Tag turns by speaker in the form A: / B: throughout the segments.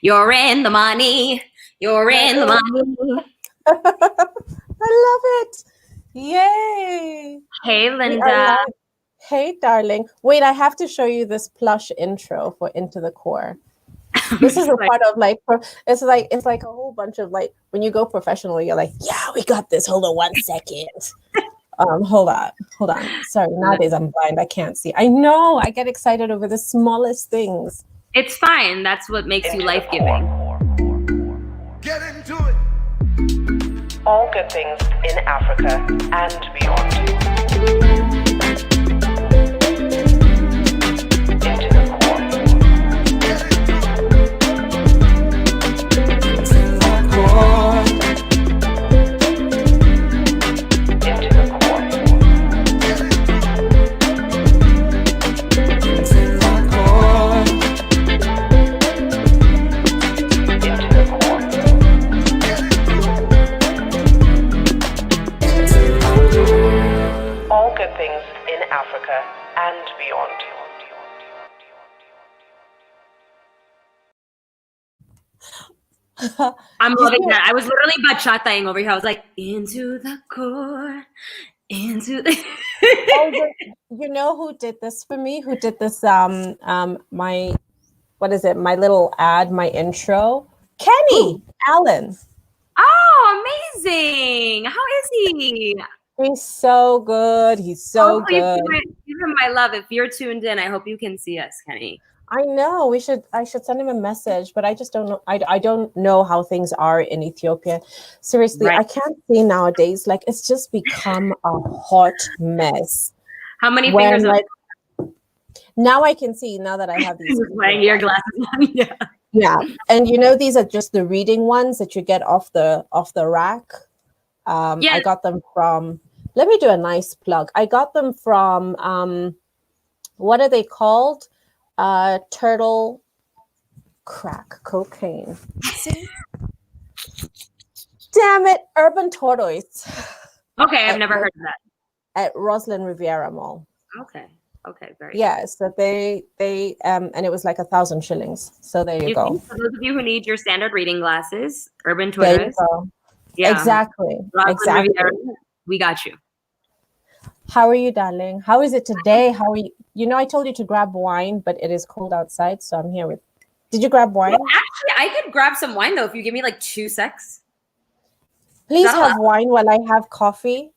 A: You're in the money. You're in the money.
B: I love it. Yay.
A: Hey, Linda.
B: Hey, darling. Wait, I have to show you this plush intro for Into the Core. This is a part of like, it's like a whole bunch of like, when you go professional, you're like, yeah, we got this. Hold on 1 second. Hold on. Sorry, nowadays I'm blind. I can't see. I know. I get excited over the smallest things.
A: It's fine. That's what makes you life-giving.
C: Get into it.
D: All good things in Africa and beyond. Things in Africa and beyond.
A: I'm loving that. I was literally bachataing over here. I was like, into the core, into the.
B: You know who did this for me? Who did this? My, what is it? My little ad, my intro. Kenny Allen.
A: Oh, amazing! How is he?
B: He's so good. He's so good.
A: Give him my love. If you're tuned in, I hope you can see us, Kenny.
B: I know. I should send him a message, but I just don't know. I don't know how things are in Ethiopia. Seriously, right. I can't see nowadays. Like, it's just become a hot mess.
A: How many fingers?
B: Now I can see. Now that I have these.
A: Wearing your glasses on. Yeah.
B: Yeah, and you know, these are just the reading ones that you get off the rack. I got them from. Let me do a nice plug. I got them from, what are they called? Turtle crack cocaine. See? Damn it, Urban Tortoise.
A: Okay, I've never heard of that.
B: At Roslyn Riviera Mall.
A: Okay, very
B: good. So they and it was like 1,000 shillings. So there you go.
A: For those of you who need your standard reading glasses, Urban Tortoise.
B: There you go.
A: Yeah,
B: exactly.
A: We got you.
B: How are you, darling? How is it today? How are you? You know, I told you to grab wine, but it is cold outside, so I'm here with. Did you grab wine?
A: Well, actually, I could grab some wine though if you give me like 2 secs.
B: Please have wine while I have coffee,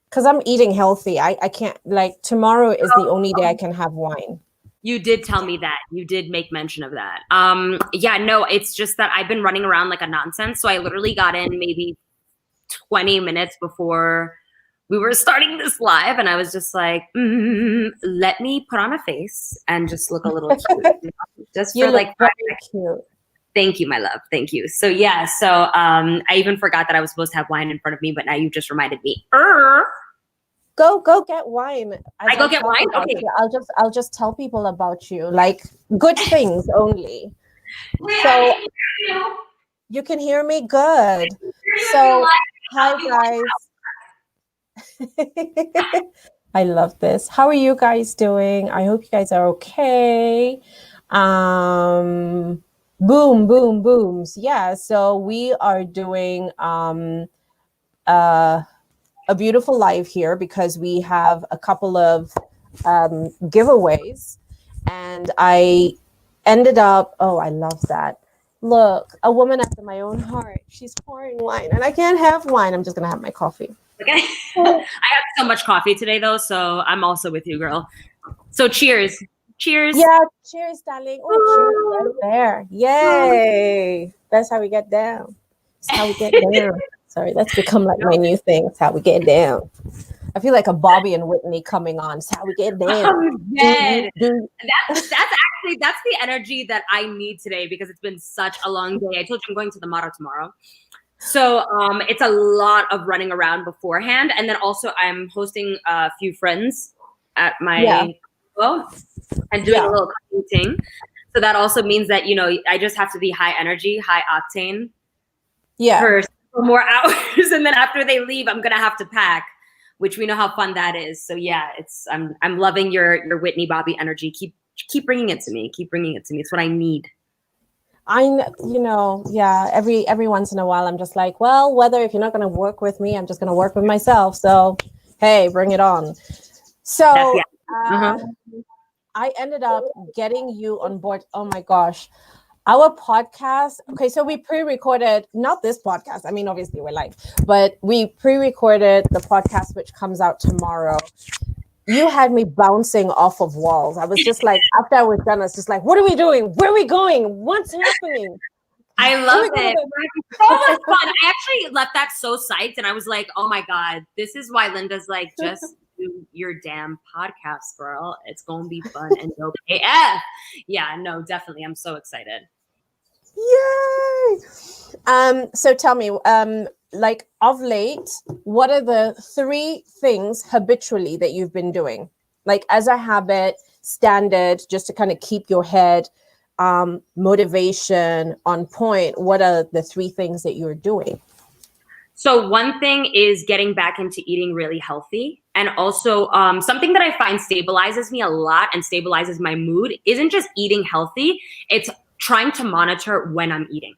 B: because I'm eating healthy. I can't, like, tomorrow is the only day I can have wine.
A: You did tell me that. You did make mention of that. Yeah, no, it's just that I've been running around like a nonsense. So I literally got in maybe 20 minutes before we were starting this live. And I was just like, let me put on a face and just look a little cute. Just for like,
B: cute.
A: Thank you, my love. Thank you. So yeah, so I even forgot that I was supposed to have wine in front of me, but now you just reminded me.
B: Go get wine.
A: I go get wine? Okay.
B: I'll just tell people about you. Like, good things only. So you can hear me good. So hi guys. I love this. How are you guys doing? I hope you guys are okay. Boom, boom, booms. Yeah, so we are doing a beautiful live here because we have a couple of giveaways, and I ended up, I love that. Look, a woman after my own heart. She's pouring wine, and I can't have wine. I'm just gonna have my coffee.
A: Okay. I had so much coffee today though, so I'm also with you, girl. So cheers. Cheers.
B: Yeah, cheers, darling. Oh, cheers right there. Yay. That's how we get down. That's how we get down. Sorry, that's become like my new thing. It's how we get down. I feel like a Bobby and Whitney coming on. It's how we get down.
A: That's the energy that I need today because it's been such a long day. I told you I'm going to the Mara tomorrow. So it's a lot of running around beforehand. And then also I'm hosting a few friends at my and doing a little thing. So that also means that, you know, I just have to be high energy, high octane.
B: Yeah.
A: For more hours, and then after they leave, I'm gonna have to pack, which we know how fun that is. So yeah, I'm loving your Whitney Bobby energy. Keep bringing it to me. Keep bringing it to me. It's what I need.
B: every once in a while, I'm just like, well, if you're not going to work with me, I'm just going to work with myself. So, hey, bring it on. So, I ended up getting you on board. Oh my gosh. Our podcast. Okay, so we pre-recorded, not this podcast. I mean, obviously we're live, but we pre-recorded the podcast, which comes out tomorrow. You had me bouncing off of walls. I was just like, after I was done, I was just like, what are we doing? Where are we going? What's happening?
A: I love it. So much fun. I actually left that so psyched, and I was like, oh my God, this is why Linda's like, just do your damn podcast, girl. It's going to be fun and dope AF. Yeah, no, definitely. I'm so excited.
B: Yay! So tell me, like of late, what are the 3 things habitually that you've been doing? Like as a habit, standard, just to kind of keep your head motivation on point. What are the 3 things that you're doing?
A: So one thing is getting back into eating really healthy. And also something that I find stabilizes me a lot and stabilizes my mood isn't just eating healthy. It's trying to monitor when I'm eating.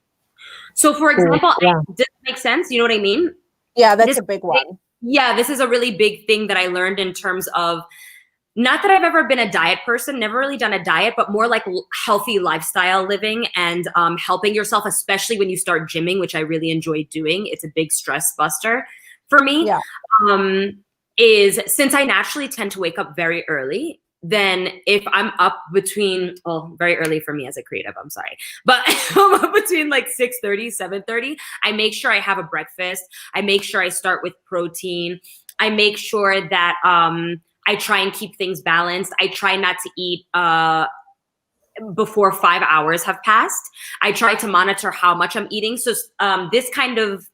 A: So for example, does that make sense? You know what I mean?
B: Yeah, that's a big one.
A: Yeah, this is a really big thing that I learned in terms of, not that I've ever been a diet person, never really done a diet, but more like healthy lifestyle living and helping yourself, especially when you start gymming, which I really enjoy doing. It's a big stress buster for me. Yeah. Is since I naturally tend to wake up very early, then if I'm up between, very early for me as a creative, I'm sorry, but I'm up between like 6:30, 7:30, I make sure I have a breakfast. I make sure I start with protein. I make sure that I try and keep things balanced. I try not to eat before 5 hours have passed. I try to monitor how much I'm eating. So this kind of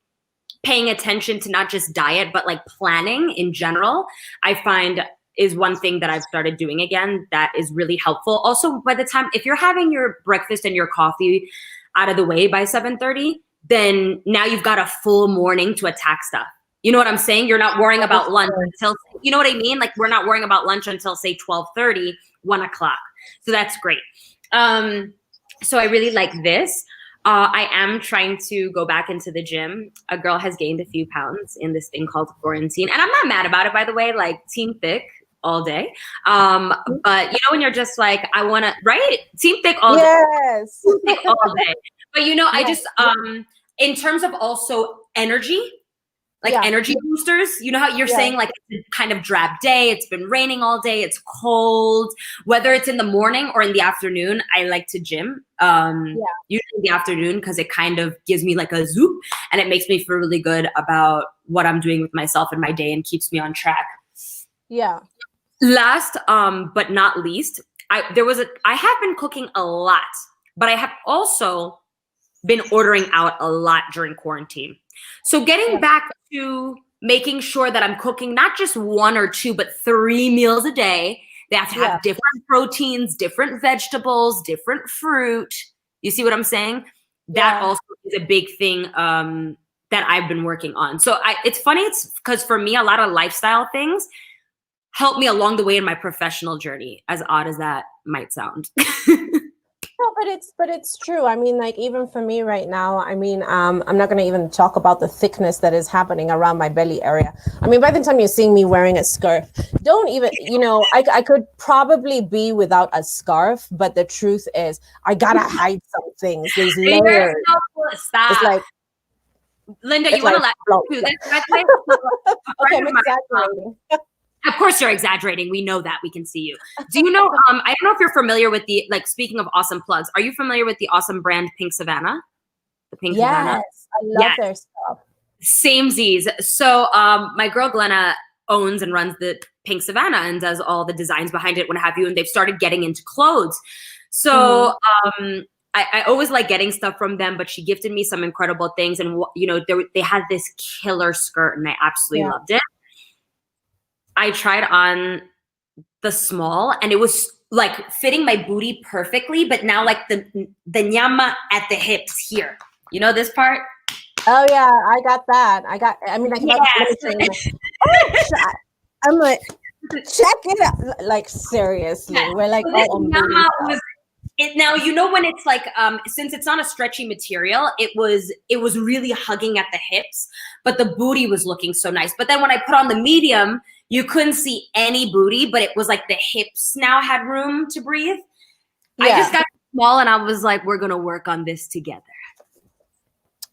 A: paying attention to not just diet, but like planning in general, I find is one thing that I've started doing again that is really helpful. Also, by the time, if you're having your breakfast and your coffee out of the way by 7:30, then now you've got a full morning to attack stuff. You know what I'm saying? You're not worrying about lunch until, you know what I mean? Like we're not worrying about lunch until say 12:30, 1 o'clock. So that's great. So I really like this. I am trying to go back into the gym. A girl has gained a few pounds in this thing called quarantine. And I'm not mad about it, by the way, like team thick all day. But you know, when you're just like, I want to, right? Team thick all day.
B: Yes.
A: Team thick all day. But you know, I just, in terms of also energy, like energy boosters, you know how you're saying like it's a kind of drab day, it's been raining all day, it's cold, whether it's in the morning or in the afternoon, I like to gym. Usually in the afternoon because it kind of gives me like a zoop and it makes me feel really good about what I'm doing with myself in my day and keeps me on track. Yeah. Last, but not least, I have been cooking a lot, but I have also been ordering out a lot during quarantine. So getting back to making sure that I'm cooking not just 1 or 2, but 3 meals a day. They have to have different proteins, different vegetables, different fruit. You see what I'm saying? That also is a big thing that I've been working on. So it's funny. It's because for me, a lot of lifestyle things help me along the way in my professional journey, as odd as that might sound.
B: No, but it's true. I mean, like even for me right now, I mean, I'm not going to even talk about the thickness that is happening around my belly area. I mean, by the time you're seeing me wearing a scarf, don't even, you know, I could probably be without a scarf, but the truth is I got to hide some things. There's layers.
A: Stop.
B: It's like,
A: Linda, you want to laugh too?
B: Okay, I'm exaggerating.
A: Of course you're exaggerating. We know that. We can see you. Do you know, I don't know if you're familiar with the, like, speaking of awesome plugs, are you familiar with the awesome brand Pink Savannah? The Pink Savannah?
B: Yes, I love their stuff.
A: Samesies. So my girl Glenna owns and runs the Pink Savannah and does all the designs behind it, what have you, and they've started getting into clothes. So I always like getting stuff from them, but she gifted me some incredible things. And, you know, they had this killer skirt and I absolutely loved it. I tried on the small and it was like fitting my booty perfectly, but now like the nyama at the hips here. You know this part?
B: Oh yeah, I got that. I can I'm like, check it out. Like seriously, we're like,
A: Now, you know, when it's like, since it's not a stretchy material, it was really hugging at the hips, but the booty was looking so nice. But then when I put on the medium, you couldn't see any booty, but it was like the hips now had room to breathe. I just got small and I was like, we're going to work on this together.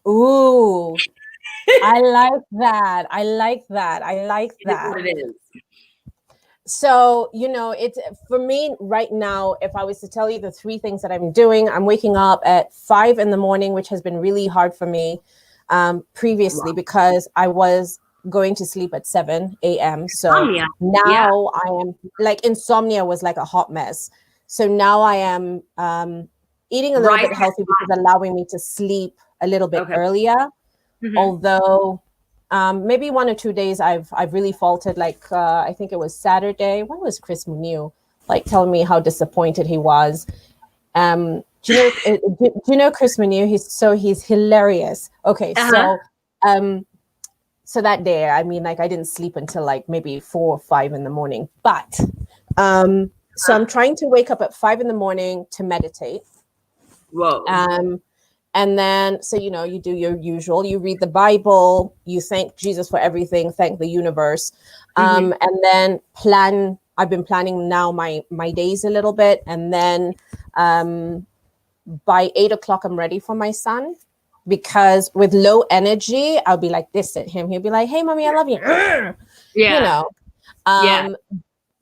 B: Ooh, I like that. I like that. I like that.
A: It is what it is.
B: So, you know, it's for me right now, if I was to tell you the 3 things that I'm doing, I'm waking up at 5 in the morning, which has been really hard for me previously because I was going to sleep at 7 a.m. So
A: Insomnia.
B: now I am like, insomnia was like a hot mess. So now I am eating a little bit healthy, which is allowing me to sleep a little bit earlier. Although maybe 1 or 2 days I've really faltered. Like I think it was Saturday. When was Chris Munew like telling me how disappointed he was? Do you know Chris Munew? He's hilarious. Okay, so that day, I mean, like I didn't sleep until like maybe 4 or 5 in the morning. But so I'm trying to wake up at 5 in the morning to meditate.
A: Whoa.
B: And then, so, you know, you do your usual, you read the Bible, you thank Jesus for everything, thank the universe. And then I've been planning now my days a little bit. And then by 8 o'clock, I'm ready for my son, because with low energy, I'll be like this at him. He'll be like, hey, mommy, I love you. You know?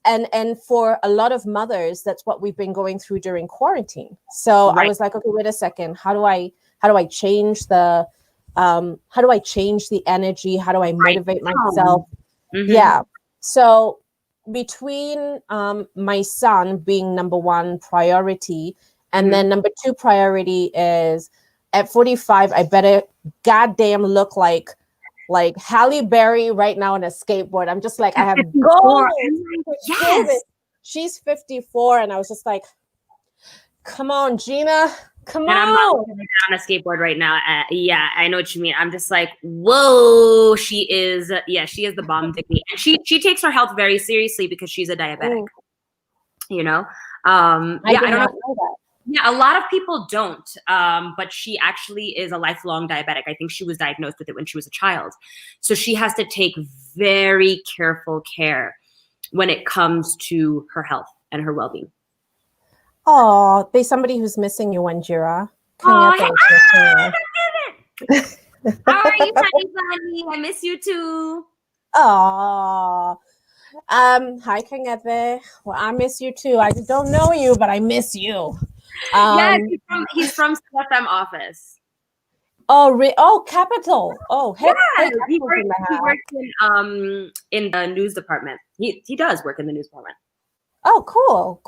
B: And for a lot of mothers, that's what we've been going through during quarantine. So I was like, okay, wait a second. How do I change the energy? How do I motivate myself? Yeah. So between my son being number 1 priority, and then number 2 priority is at 45, I better goddamn look like Halle Berry right now on a skateboard. I'm just like, I have goals. Yes. She's 54, and I was just like, come on, Gina, come on.
A: I'm not on a skateboard right now. Yeah, I know what you mean. I'm just like, whoa, she is the bomb technique. And she takes her health very seriously because she's a diabetic. You know? I don't know that. Yeah, a lot of people don't, but she actually is a lifelong diabetic. I think she was diagnosed with it when she was a child. So she has to take very careful care when it comes to her health and her well-being.
B: Oh, there's somebody who's missing you, Wanjira.
A: How are you, honey? I miss you too.
B: Oh. Hi, Kangete. Well, I miss you too. I don't know you, but I miss you.
A: Yes, he's from CFM office.
B: Oh, Capital. Oh,
A: yeah, he works in the news department. He does work in the news department.
B: Oh, cool.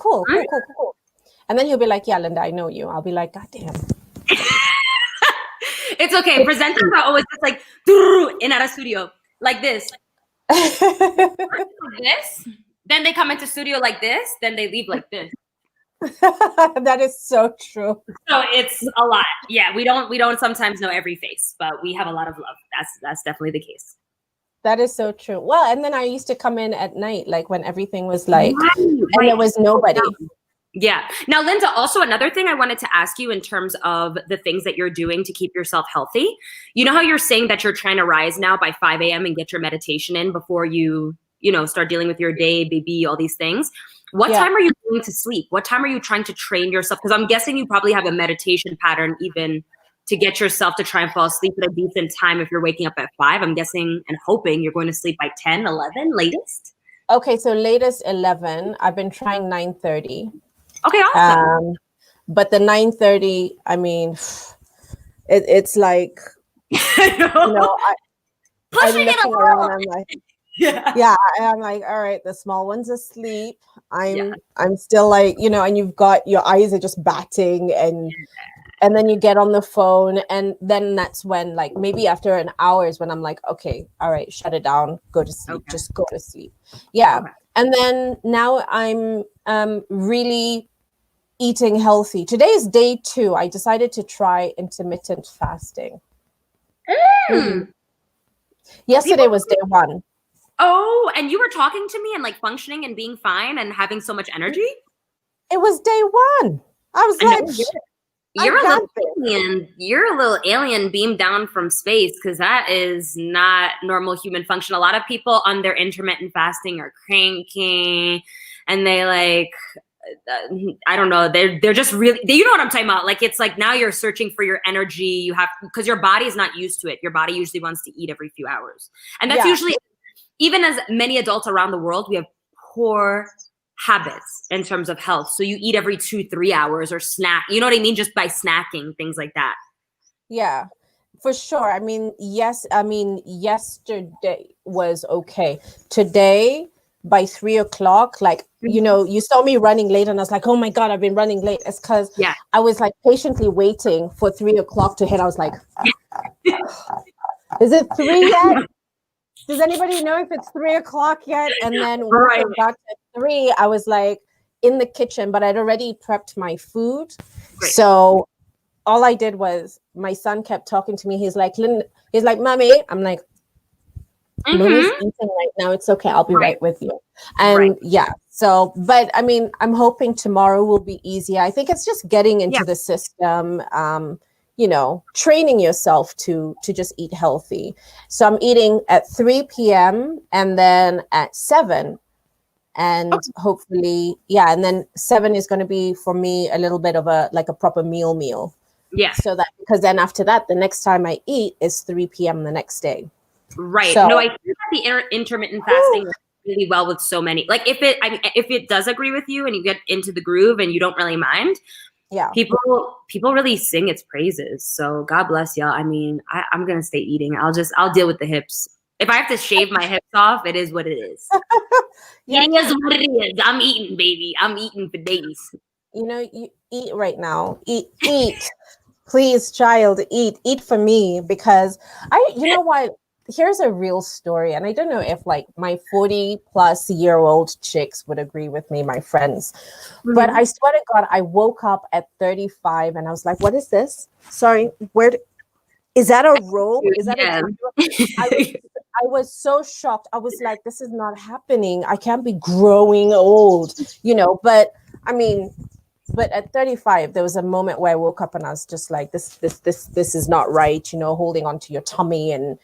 B: And then he'll be like, yeah, Linda, I know you. I'll be like, God damn.
A: It's okay. Presenters are always just like in our studio like this. Like this. Then they come into studio like this. Then they leave like this.
B: That is so true.
A: So it's a lot. Yeah, we don't sometimes know every face, but we have a lot of love. That's definitely the case.
B: That is so true. Well, and then I used to come in at night, like when everything was like, and there was nobody.
A: Yeah. Now, Linda, also another thing I wanted to ask you in terms of the things that you're doing to keep yourself healthy. You know how you're saying that you're trying to rise now by 5 a.m. and get your meditation in before you start dealing with your day, baby, all these things. What time are you going to sleep? What time are you trying to train yourself? Because I'm guessing you probably have a meditation pattern even to get yourself to try and fall asleep at a decent time. If you're waking up at 5, I'm guessing and hoping you're going to sleep by 10, 11 latest.
B: Okay, so latest 11. I've been trying 9:30.
A: Okay, awesome.
B: But the 9:30, I mean, it's like,
A: pushing it a little.
B: I'm like, yeah, I'm like, all right, the small one's asleep. I'm still like, and you've got your eyes are just batting, and then you get on the phone, and then that's when, like, maybe after an hour is when I'm like, okay, all right, shut it down, go to sleep, just go to sleep. Yeah. Okay. And then now I'm really eating healthy. Today is day 2. I decided to try intermittent fasting. Yesterday was day 1.
A: Oh, and you were talking to me and like functioning and being fine and having so much energy?
B: It was day 1. I was
A: I know
B: like,
A: you're
B: I
A: a
B: got
A: little
B: this.
A: alien. You're a little alien beamed down from space, because that is not normal human function. A lot of people on their intermittent fasting are cranky, and they like, I don't know. They're just really, you know what I'm talking about? Like, it's like now you're searching for your energy. You have, because your body is not used to it. Your body usually wants to eat every few hours, and that's usually, even as many adults around the world, we have poor habits in terms of health. So you eat every 2-3 hours or snack, you know what I mean? Just by snacking, things like that.
B: Yeah, for sure. I mean, yesterday was okay. Today, by 3 o'clock, like, you saw me running late and I was like, oh my God, I've been running late. It's because I was like patiently waiting for 3 o'clock to hit. I was like, is it 3 yet? Does anybody know if it's 3 o'clock yet? And then when it got to 3, I was like in the kitchen, but I'd already prepped my food.
A: Great.
B: So all I did was, my son kept talking to me. He's like, Mommy. I'm like, Mommy's eating right now. It's okay. I'll be right with you. And so, but I mean, I'm hoping tomorrow will be easier. I think it's just getting into the system, training yourself to just eat healthy. So I'm eating at 3 p.m. and then at 7. And hopefully, and then 7 is going to be for me a little bit of a proper meal.
A: Yeah.
B: So that, because then after that, the next time I eat is 3 p.m. the next day.
A: Right.
B: So,
A: no, I think that the intermittent fasting works really well with so many. Like, if it does agree with you and you get into the groove and you don't really mind, people really sing its praises. So God bless y'all. I mean, I'm gonna stay eating. I'll deal with the hips. If I have to shave my hips off, it is what it is. Eating is what it is. I'm eating, baby. I'm eating for days.
B: You eat right now. Eat. Please, child, eat for me, because you know what? Here's a real story. And I don't know if like my 40-plus-year-old chicks would agree with me, my friends. But I swear to God, I woke up at 35 and I was like, what is this? Sorry, is that a robe? Is that I was so shocked. I was like, this is not happening. I can't be growing old, but I mean, but at 35, there was a moment where I woke up and I was just like, this is not right, holding onto your tummy and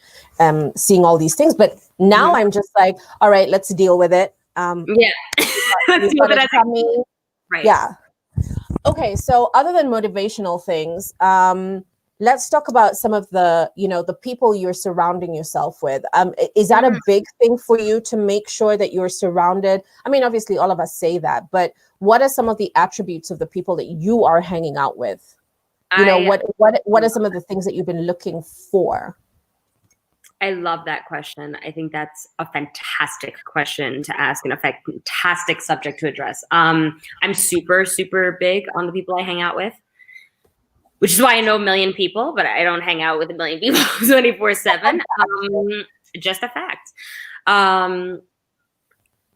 B: seeing all these things. But now I'm just like, all right, let's deal with it.
A: Let's deal with it.
B: Tummy.
A: Right.
B: Yeah. Okay. So other than motivational things, let's talk about some of the, the people you're surrounding yourself with. Is that a big thing for you to make sure that you're surrounded? I mean, obviously all of us say that, but what are some of the attributes of the people that you are hanging out with? What are some of the things that you've been looking for?
A: I love that question. I think that's a fantastic question to ask and a fantastic subject to address. I'm super, super big on the people I hang out with, which is why I know a million people, but I don't hang out with a million people 24/7. Just a fact.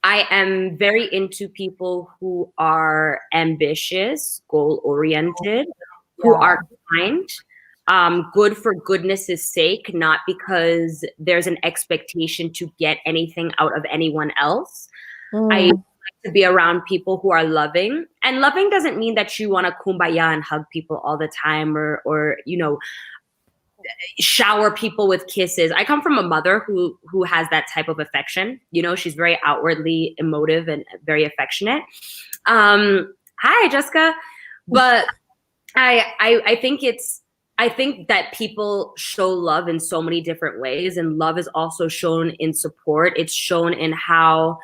A: I am very into people who are ambitious, goal-oriented, who are kind, good for goodness' sake, not because there's an expectation to get anything out of anyone else. I like to be around people who are loving. And loving doesn't mean that you want to kumbaya and hug people all the time or shower people with kisses. I come from a mother who has that type of affection. She's very outwardly emotive and very affectionate. Hi, Jessica. But I think that people show love in so many different ways, and love is also shown in support. It's shown in how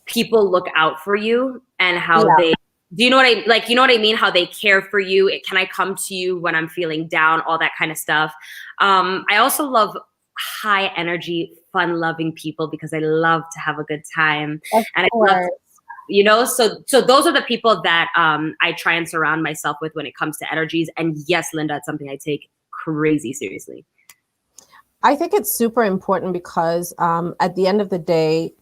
A: people look out for you and how they, do you know what I mean? How they care for you. Can I come to you when I'm feeling down? All that kind of stuff. I also love high energy, fun loving people because I love to have a good time. And I love, so those are the people that I try and surround myself with when it comes to energies. And yes, Linda, it's something I take crazy seriously.
B: I think it's super important because at the end of the day,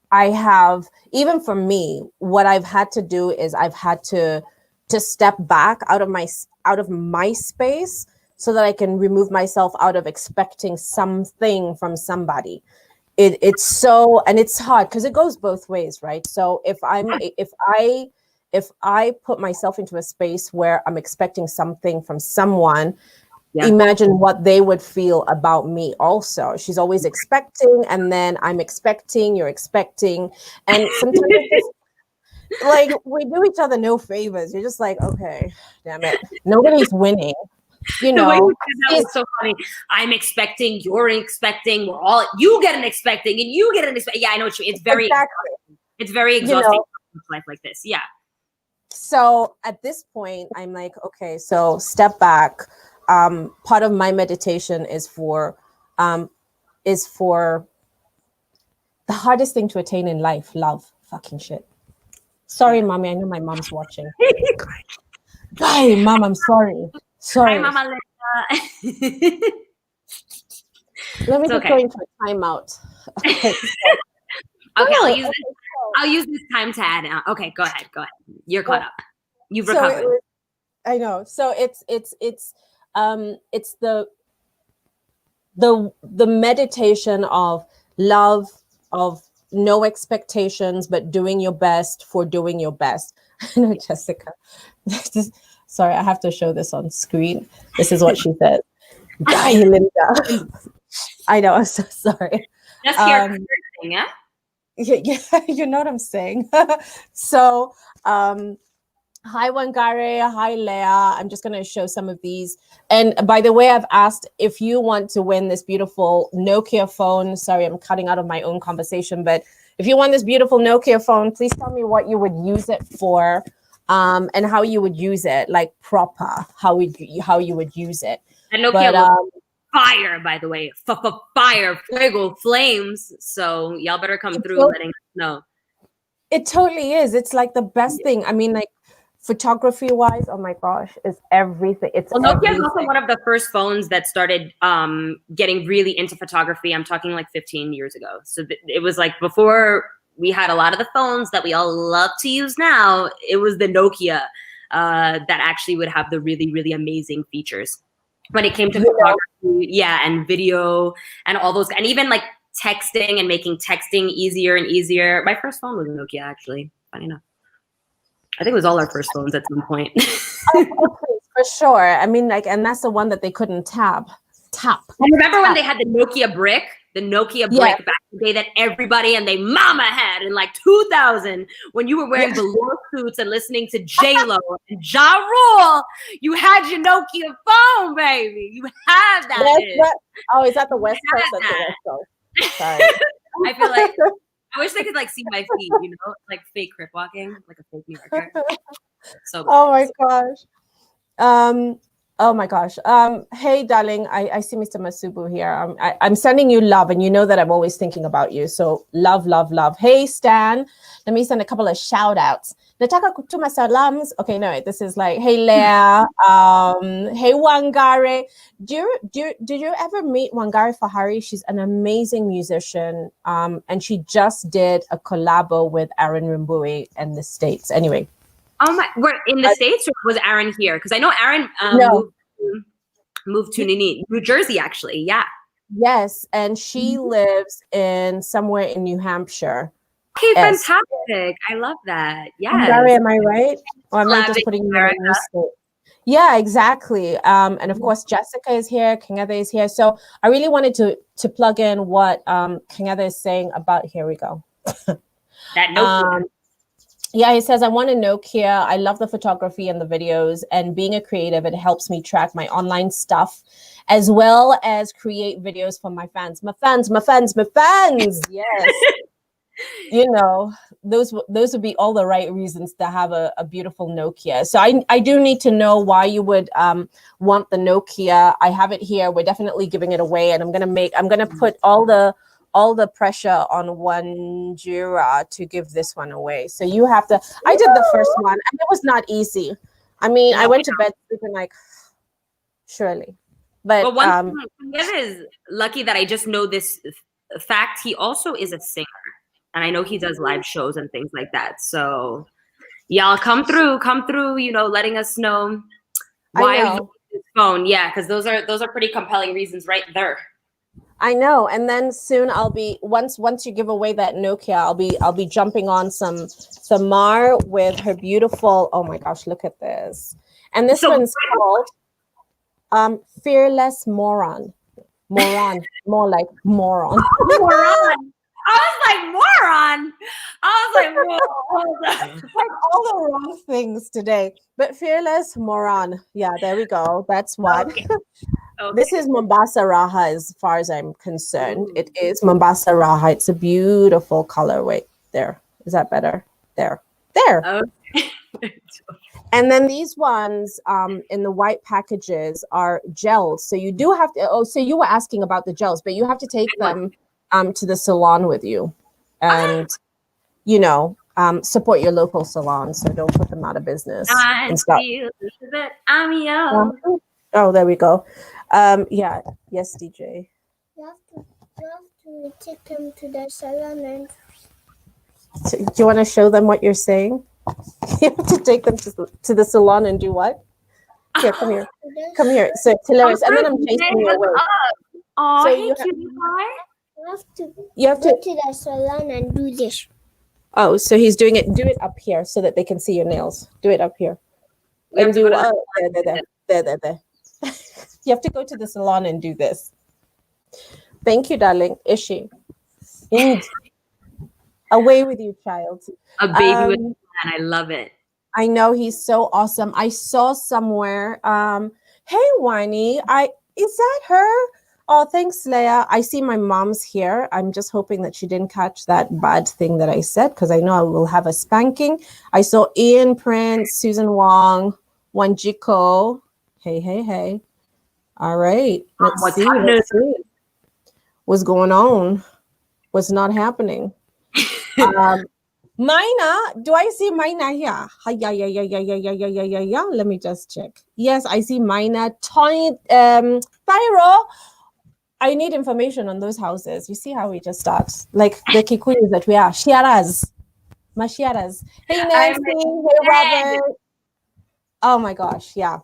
B: I have, even for me, what I've had to do is I've had to step back out of my space so that I can remove myself out of expecting something from somebody. it's so, and it's hard because it goes both ways, right? So if I put myself into a space where I'm expecting something from someone, imagine what they would feel about me also. She's always expecting, and then I'm expecting, you're expecting. And sometimes it's just, like, we do each other no favors. You're just like, okay, damn it. Nobody's winning. You
A: The way
B: know,
A: you did that was so funny. I'm expecting, you're expecting, you get an expecting, and you get an expecting. Yeah, I know what you mean. It's very exhausting life like this. Yeah.
B: So at this point, I'm like, okay, so step back. Part of my meditation is for the hardest thing to attain in life, love. Fucking shit. Sorry, mommy. I know my mom's watching. Hi, mom. I'm sorry. Sorry.
A: Hi, Mama Linda.
B: Let me just go into a timeout. Okay.
A: Okay, I'll use this time to add. Okay, go ahead. You're caught up. You've recovered.
B: I know. So it's the meditation of love, of no expectations, but doing your best for doing your best. I know, Jessica. Sorry, I have to show this on screen. This is what she said. Guy, Linda. I know. I'm so sorry.
A: Just hear cursing, yeah?
B: Yeah, you know what I'm saying. So, hi Wangare, hi Leah. I'm just going to show some of these. And by the way, I've asked if you want to win this beautiful Nokia phone. Sorry, I'm cutting out of my own conversation, but if you want this beautiful Nokia phone, please tell me what you would use it for, and how you would use it, like proper, how you would use it.
A: And Nokia was fire, by the way. Fire, fuego, flames. So y'all better come through letting us know.
B: It totally is. It's like the best thing. I mean, like, photography wise, oh my gosh, it's everything.
A: Nokia is also one of the first phones that started getting really into photography. I'm talking like 15 years ago. So it was like before we had a lot of the phones that we all love to use now. It was the Nokia that actually would have the really, really amazing features when it came to photography, and video and all those, and even like texting and making texting easier and easier. My first phone was a Nokia, actually. Funny enough. I think it was all our first phones at some point.
B: For sure. I mean, like, and that's the one that they couldn't tap.
A: I remember when they had the Nokia brick back in the day that everybody and their mama had in like 2000, when you were wearing velour suits and listening to J-Lo and Ja Rule. You had your Nokia phone, baby. You had that.
B: Is that the West Coast? That's the West Coast. Sorry.
A: I feel like I wish they could like see my feet, you know, like fake crip walking, like a fake New Yorker. So
B: oh my gosh. Hey darling, I see Mr. Masubu here. I'm sending you love, and you know that I'm always thinking about you. So love. Hey Stan, let me send a couple of shout outs. Nataka kutuma salams. Okay, no, this is like, hey Leah, hey Wangare. Did you ever meet Wangare Fahari? She's an amazing musician, and she just did a collabo with Aaron Rimbui in the States. Anyway.
A: Oh my, we're in the States, or was Aaron here? Because I know Aaron moved to New Jersey, actually. Yeah.
B: Yes, and she lives in somewhere in New Hampshire.
A: Okay, fantastic. I love that. Yeah.
B: Sorry, am I right? Or am I just putting you in a state? Yeah, exactly. And of course, Jessica is here. Kengede is here. So I really wanted to plug in what Kengede is saying about. Here we go.
A: That Nokia.
B: Yeah, he says, I want a Nokia. I love the photography and the videos, and being a creative, it helps me track my online stuff as well as create videos for my fans. My fans. Yes. You know, those would be all the right reasons to have a beautiful Nokia. So I do need to know why you would want the Nokia. I have it here. We're definitely giving it away, and I'm gonna put all the pressure on Wanjira to give this one away. So you have to. I did the first one, and it was not easy. I mean, I went to bed sleeping like, surely. But
A: one thing is lucky that I just know this fact. He also is a singer, and I know he does live shows and things like that. So y'all come through, you know, letting us know why you use this phone. Yeah, because those are pretty compelling reasons right there.
B: I know. And then soon I'll be once you give away that Nokia, I'll be jumping on some Thamar with her beautiful. Oh my gosh, look at this. And this
A: So
B: one's called Fearless Moron. Moron, more like moron.
A: moron. I was like moron. I was like, whoa, hold on.
B: Like all the wrong things today. But Fearless Moron. Yeah, there we go. That's what.
A: Okay.
B: This is Mombasa Raha as far as I'm concerned.
A: Ooh.
B: It is Mombasa Raha. It's a beautiful colorway. There. Is that better? There.
A: Okay.
B: And then these ones in the white packages are gels. So you do have to, so you were asking about the gels, but you have to take them to the salon with you and, support your local salon. So don't put them out of business. And stuff.
A: I'm young.
B: Oh, there we go. Yeah. Yes, DJ.
E: You have to take them to the salon and
B: So, do you want to show them what you're saying? You have to take them to the salon and do what? Here, come here. Come here. So it's hilarious. And then I'm chasing you away.
A: Oh,
B: So
A: hey,
B: you
A: cutie pie.
B: You have
E: go
B: to.
E: to the salon and do this.
B: Oh, so he's doing it. Do it up here so that they can see your nails. Do it up here.
A: We have
B: And
A: to
B: do
A: go to
B: there. You have to go to the salon and do this. Thank you, darling. Ishi. Away with you, child.
A: a baby with a man. I love it.
B: I know he's so awesome. I saw somewhere. Hey, Wani, is that her? Oh, thanks, Leia. I see my mom's here. I'm just hoping that she didn't catch that bad thing that I said because I know I will have a spanking. I saw Ian Prince, Susan Wong, Wanjiko. Hey. All right. Let's see. What's going on? What's not happening? Mina, do I see Mina here? Yeah. Let me just check. Yes, I see Mina. Tony, Thyro. I need information on those houses. You see how we just start? Like the Kikuyus that we are. Shiaras. Mashiaras. Hey, Nancy. Hey, Robert. Oh my gosh. Yeah.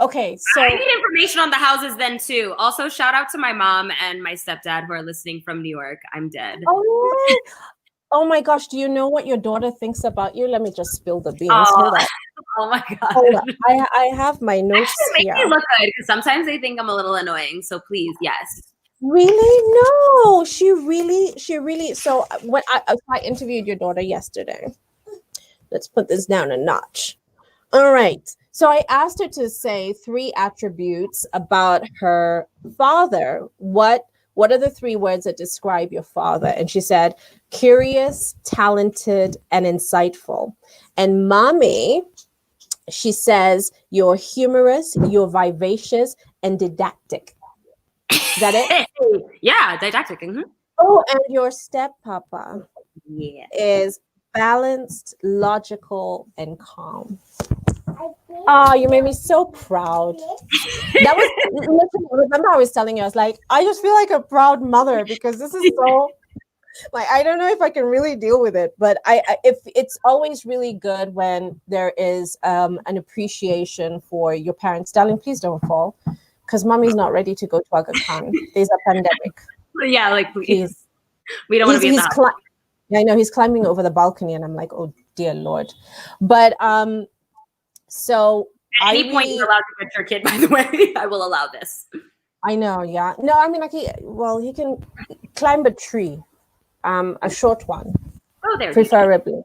B: Okay. So
A: I need information on the houses then too. Also, shout out to my mom and my stepdad who are listening from New York. I'm dead.
B: Oh my gosh. Do you know what your daughter thinks about you? Let me just spill the beans.
A: Oh my god.
B: Hold on. I have my notes
A: Make
B: here.
A: me look good because sometimes they think I'm a little annoying. So please, yes.
B: Really? No, she really. So when I interviewed your daughter yesterday, let's put this down a notch. All right. So I asked her to say 3 attributes about her father. What are the 3 words that describe your father? And she said, curious, talented, and insightful. And mommy, she says, you're humorous, you're vivacious, and didactic. Is that it?
A: Yeah, didactic. Mm-hmm.
B: Oh, and your steppapa
A: Yeah.
B: is balanced, logical, and calm. Oh, you made me so proud. That was remember I was telling you, I was like, I just feel like a proud mother because this is so like I don't know if I can really deal with it, but if it's always really good when there is an appreciation for your parents. Darling, please don't fall because mommy's not ready to go to Aga Khan. There's a pandemic.
A: Yeah, like please. We don't want to be in that.
B: I know he's climbing over the balcony, and I'm like, oh dear Lord. But so
A: at any point you're allowed to get your kid, by the way. I will allow this.
B: I know, yeah. No, I mean like he can climb a tree. A short one.
A: Oh, there.
B: Preferably.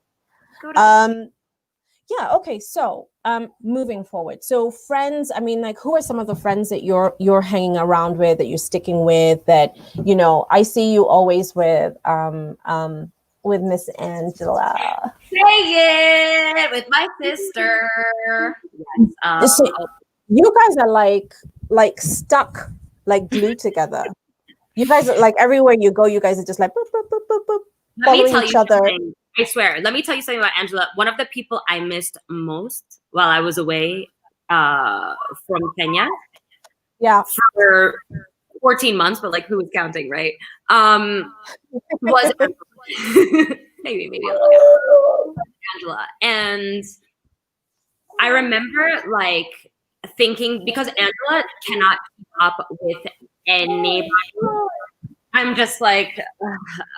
B: Yeah, okay. So moving forward. So friends, I mean, like who are some of the friends that you're hanging around with, that you're sticking with, that I see you always with Miss Angela.
A: Say it with my sister. Yes.
B: So you guys are like stuck, like glued together. You guys are like everywhere you go, you guys are just like boop, boop, boop, boop, boop, following each other.
A: Something. I swear. Let me tell you something about Angela. One of the people I missed most while I was away from Kenya.
B: Yeah.
A: For 14 months, but like who was counting, right? Was maybe a little Angela. And I remember like thinking, because Angela cannot keep up with anybody. I'm just like,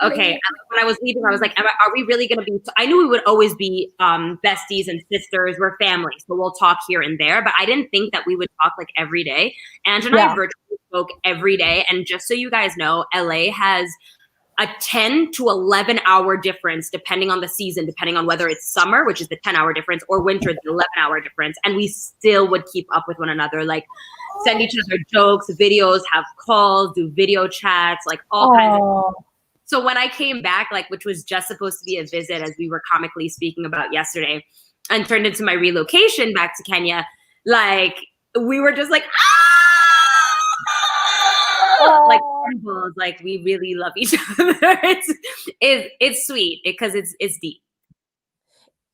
A: okay. When I was leaving, I was like, are we really going to be? I knew we would always be besties and sisters. We're family, so we'll talk here and there. But I didn't think that we would talk like every day. Ange and I virtually spoke every day. And just so you guys know, LA has a 10 to 11 hour difference depending on the season, depending on whether it's summer, which is the 10-hour difference, or winter, the 11-hour difference. And we still would keep up with one another, like send each other jokes, videos, have calls, do video chats, like all kinds of. So when I came back, like, which was just supposed to be a visit, as we were comically speaking about yesterday, and turned into my relocation back to Kenya, like we were just like, like we really love each other. It's sweet because it's deep.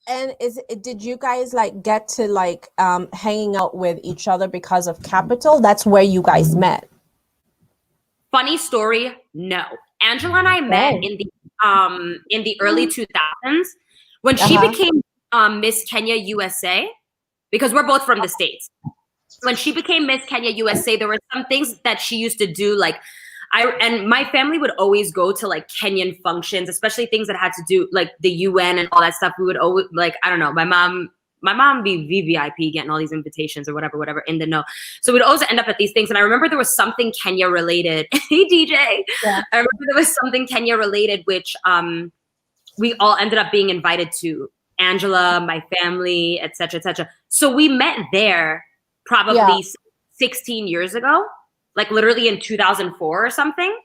B: And did you guys like get to like hanging out with each other because of Capital? That's where you guys met.
A: Funny story, no. Angela and I met in the early 2000s when she became Miss Kenya USA, because we're both from the States. When she became Miss Kenya USA, there were some things that she used to do, like and my family would always go to like Kenyan functions, especially things that had to do like the UN and all that stuff. We would always, like, I don't know, my mom be VVIP getting all these invitations or whatever in the know. So we'd always end up at these things. And I remember there was something Kenya related. Hey DJ. Yeah. I remember there was something Kenya related, which we all ended up being invited to. Angela, my family, et cetera, So we met there probably 16 years ago, like literally in 2004 or something.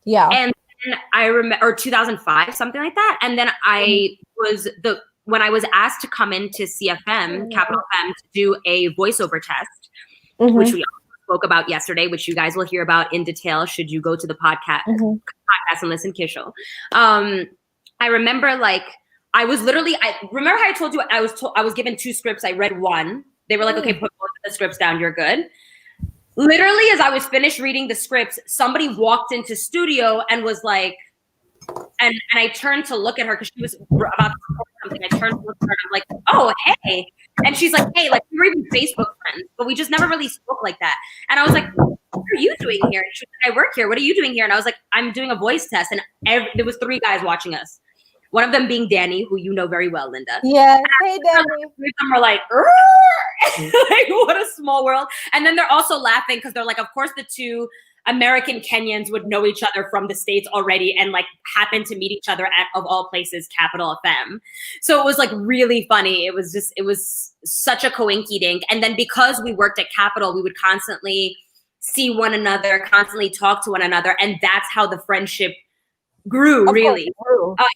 A: Yeah. And then I remember, or 2005, something like that. And then when I was asked to come into CFM, Capital FM, to do a voiceover test, which we spoke about yesterday, which you guys will hear about in detail should you go to the podcast and listen, Kishel. I remember like, I remember how I told you I was given 2 scripts. I read one. They were like, okay, put both of the scripts down. You're good. Literally, as I was finished reading the scripts, somebody walked into studio and was like, and I turned to look at her because she was about to record something. I turned to look at her and I'm like, oh, hey. And she's like, hey, like we were even Facebook friends, but we just never really spoke like that. And I was like, what are you doing here? And she was like, I work here. What are you doing here? And I was like, I'm doing a voice test. And there was 3 guys watching us. One of them being Danny, who you know very well, Linda.
B: Yeah, hey Danny.
A: Some are like, like, what a small world. And then they're also laughing because they're like, of course the 2 American Kenyans would know each other from the States already and like happen to meet each other at, of all places, Capital FM. So it was like really funny. It was such a coinky dink. And then because we worked at Capital, we would constantly see one another, constantly talk to one another. And that's how the friendship grew, really.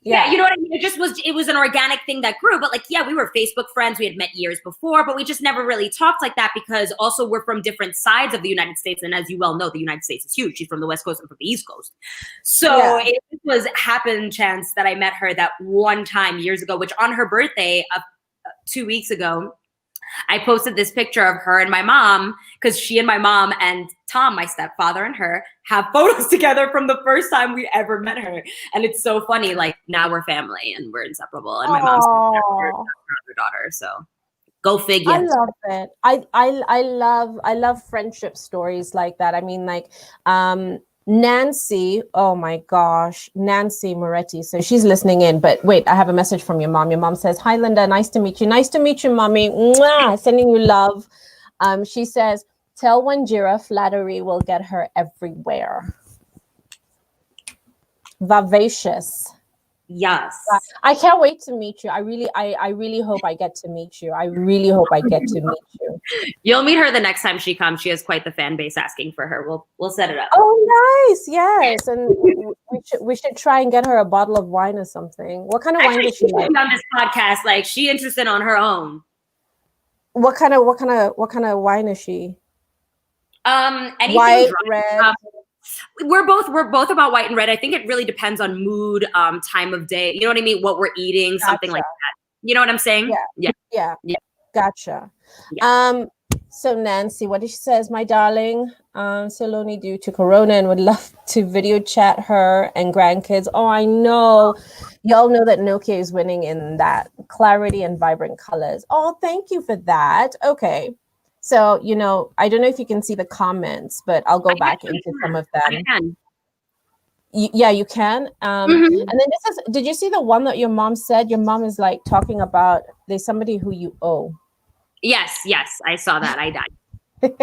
A: Yeah, you know what I mean? It was an organic thing that grew, but like, yeah, we were Facebook friends. We had met years before, but we just never really talked like that because also we're from different sides of the United States. And as you well know, the United States is huge. She's from the West Coast and from the East Coast. So it was happen chance that I met her that one time years ago, which on her birthday 2 weeks ago, I posted this picture of her and my mom because she and my mom and Tom, my stepfather, and her have photos together from the first time we ever met her. And it's so funny. Like now we're family and we're inseparable. And my mom's her daughter. So go figure.
B: I love it. I love friendship stories like that. I mean, like Nancy, oh my gosh, Nancy Moretti. So she's listening in, but wait, I have a message from your mom. Your mom says, hi, Linda. Nice to meet you. Nice to meet you, mommy. Mwah! Sending you love. She says, tell Wanjira flattery will get her everywhere. Vivacious.
A: Yes.
B: I can't wait to meet you. I really hope I get to meet you. I really hope I get to meet you.
A: You'll meet her the next time she comes. She has quite the fan base asking for her. We'll set it up.
B: Oh, nice. Yes. And we should try and get her a bottle of wine or something. What kind of wine does she like?
A: On this podcast, like she interested on her own.
B: What kind of wine is she?
A: Anything
B: white,
A: dry.
B: red.
A: We're both about white and red. I think it really depends on mood, time of day. You know what I mean? What we're eating, something like that. You know what I'm saying?
B: Yeah. Gotcha. Yeah. So Nancy, what she says, my darling, so lonely due to Corona and would love to video chat her and grandkids. Oh, I know. Y'all know that Nokia is winning in that clarity and vibrant colors. Oh, thank you for that. Okay. So, I don't know if you can see the comments, but I'll go back into some of them.
A: I can.
B: Yeah, you can. And then did you see the one that your mom said? Your mom is like talking about there's somebody who you owe.
A: Yes, I saw that. I died.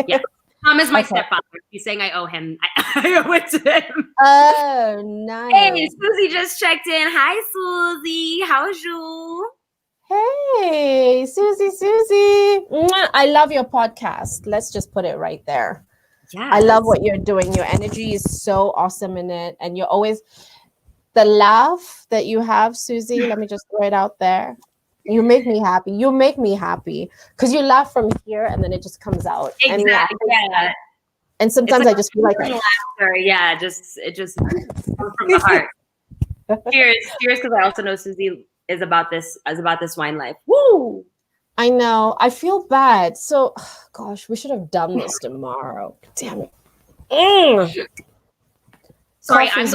A: Yeah. Tom is my stepfather. He's saying I owe him. I owe it to him.
B: Oh, nice.
A: Hey, Susie just checked in. Hi, Susie. How's you?
B: Hey, Susie. Mwah. I love your podcast. Let's just put it right there.
A: Yeah.
B: I love what you're doing. Your energy is so awesome in it. And you're always, the laugh that you have, Susie, let me just throw it out there. You make me happy. You make me happy because you laugh from here and then it just comes out.
A: Exactly. Yeah.
B: And sometimes I just feel like
A: laughter. Yeah, it just comes from the heart. Cheers, because I also know Susie is about this wine life. Woo!
B: I know. I feel bad. So, gosh, we should have done this tomorrow. Damn it.
A: Sorry, I'm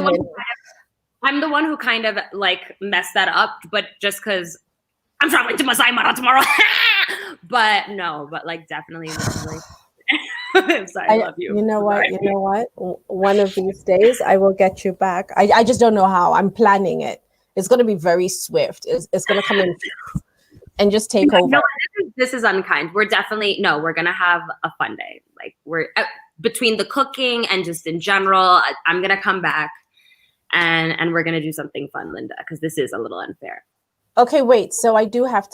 A: the one who kind of like messed that up, but just because I'm traveling to Masai Mara tomorrow. But like definitely. I'm sorry, I love you.
B: You know what? One of these days I will get you back. I just don't know how. I'm planning it. It's going to be very swift. It's going to come in and just take over.
A: No, this is unkind. We're going to have a fun day. Like we're between the cooking and just in general, I'm going to come back and we're going to do something fun, Linda, because this is a little unfair.
B: Okay, wait. So I have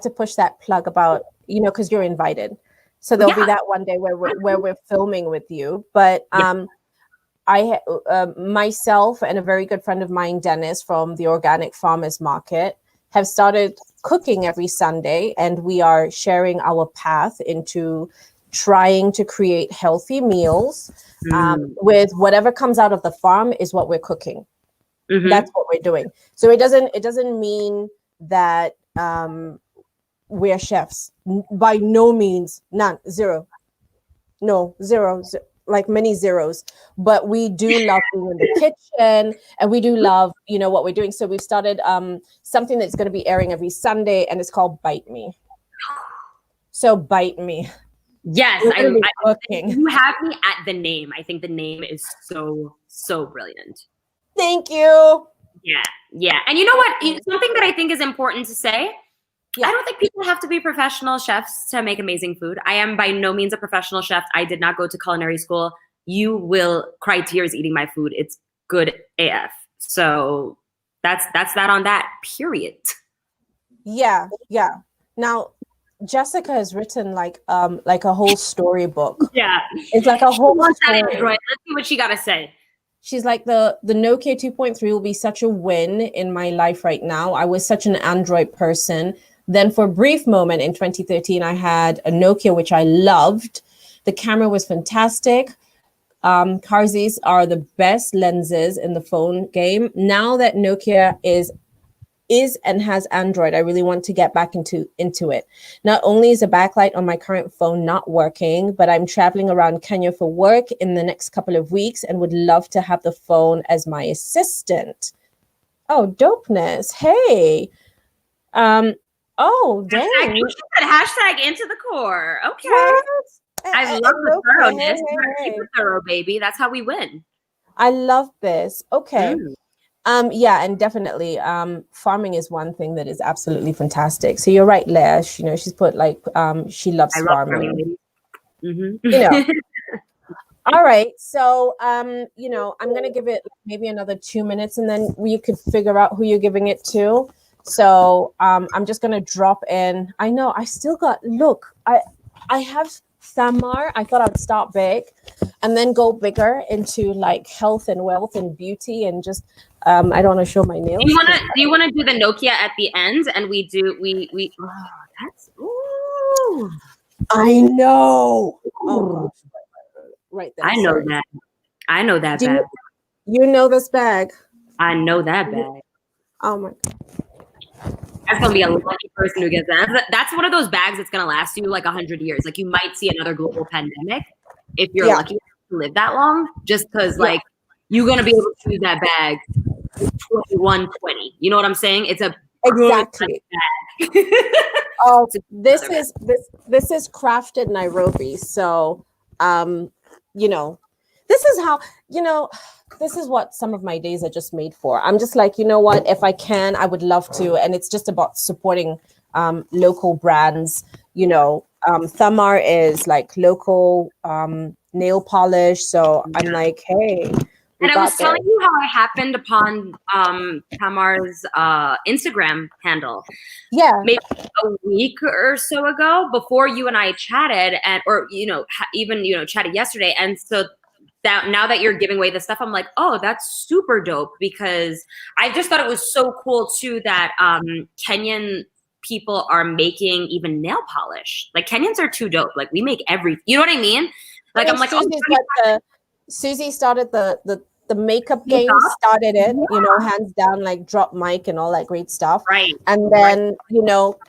B: to push that plug about, because you're invited. So there'll be that one day where we're filming with you. But I myself and a very good friend of mine, Dennis, from the Organic Farmers Market, have started cooking every Sunday, and we are sharing our path into trying to create healthy meals with whatever comes out of the farm is what we're cooking. Mm-hmm. That's what we're doing. So it doesn't mean that we're chefs. By no means, none, zero. No, zero, like many zeros. But we do love being in the kitchen, and we do love, what we're doing. So we've started something that's going to be airing every Sunday, and it's called Bite Me. So Bite Me.
A: Yes, you have me at the name. I think the name is so brilliant.
B: Thank you.
A: Yeah. And you know what? Something that I think is important to say, I don't think people have to be professional chefs to make amazing food. I am by no means a professional chef. I did not go to culinary school. You will cry tears eating my food. It's good AF. So that's that on that, period. Yeah.
B: Now, Jessica has written like a whole storybook.
A: Yeah.
B: It's like a whole story.
A: Let's see what she got to say.
B: She's like, the Nokia 2.3 will be such a win in my life right now. I was such an Android person. Then for a brief moment in 2013, I had a Nokia, which I loved. The camera was fantastic. Karzis are the best lenses in the phone game. Now that Nokia is and has Android, I really want to get back into it. Not only is the backlight on my current phone not working, but I'm traveling around Kenya for work in the next couple of weeks and would love to have the phone as my assistant. Oh, dopeness. Hey. Oh, dang.
A: You said hashtag into the core. Okay. What? I love the thoroughness. Keep it thorough, baby. That's how we win.
B: I love this. Okay. Yeah, and definitely farming is one thing that is absolutely fantastic. So you're right, Leah. She's put like she loves farming. Mm-hmm. All right. So I'm gonna give it maybe another 2 minutes, and then you could figure out who you're giving it to. So I'm just gonna drop in. I know I still got I have Thamar. I thought I'd start big and then go bigger into like health and wealth and beauty and just I don't want to show my nails.
A: Do you want to do the Nokia at the end and we that's ooh.
B: I know. Oh gosh. Right there.
A: I know that bag.
B: You know this bag.
A: I know that bag.
B: Oh my God.
A: That's gonna be a lucky person who gets that. That's one of those bags that's gonna last you like 100 years. Like you might see another global pandemic if you're lucky to live that long, just because you're gonna be able to use that bag 2120. You know what I'm saying? It's a
B: Exactly. Oh, this is Crafted Nairobi. So, you know, this is how, this is what some of my days are just made for. I'm just like, you know what, if I can, I would love to. And it's just about supporting local brands. Thamar is like local nail polish. So I'm like, hey.
A: And I was telling you how I happened upon Thamar's Instagram handle.
B: Yeah.
A: Maybe a week or so ago, before you and I chatted, chatted yesterday. And so that now that you're giving away the stuff, I'm like, oh, that's super dope, because I just thought it was so cool too that Kenyan people are making even nail polish. Like, Kenyans are too dope. Like, we make you know what I mean? Like, I'm like,
B: Susie started the makeup game, started it, hands down, like drop mic and all that great stuff.
A: Right.
B: And then,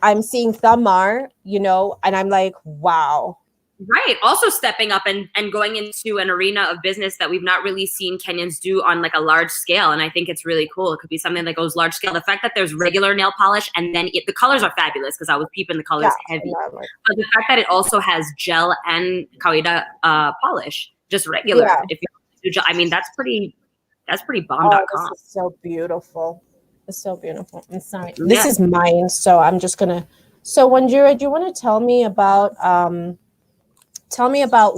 B: I'm seeing Thamar, and I'm like, wow.
A: Right. Also stepping up and going into an arena of business that we've not really seen Kenyans do on like a large scale. And I think it's really cool. It could be something that goes large scale. The fact that there's regular nail polish, and then the colors are fabulous, because I was peeping the colors heavy. But the fact that it also has gel and kawaida polish, just regular.
B: Yeah.
A: If you do gel, I mean, that's pretty bomb.com.
B: Oh, this is so beautiful. It's so beautiful. I'm sorry. This is mine. So I'm just going to. So Wanjira, do you want to tell me about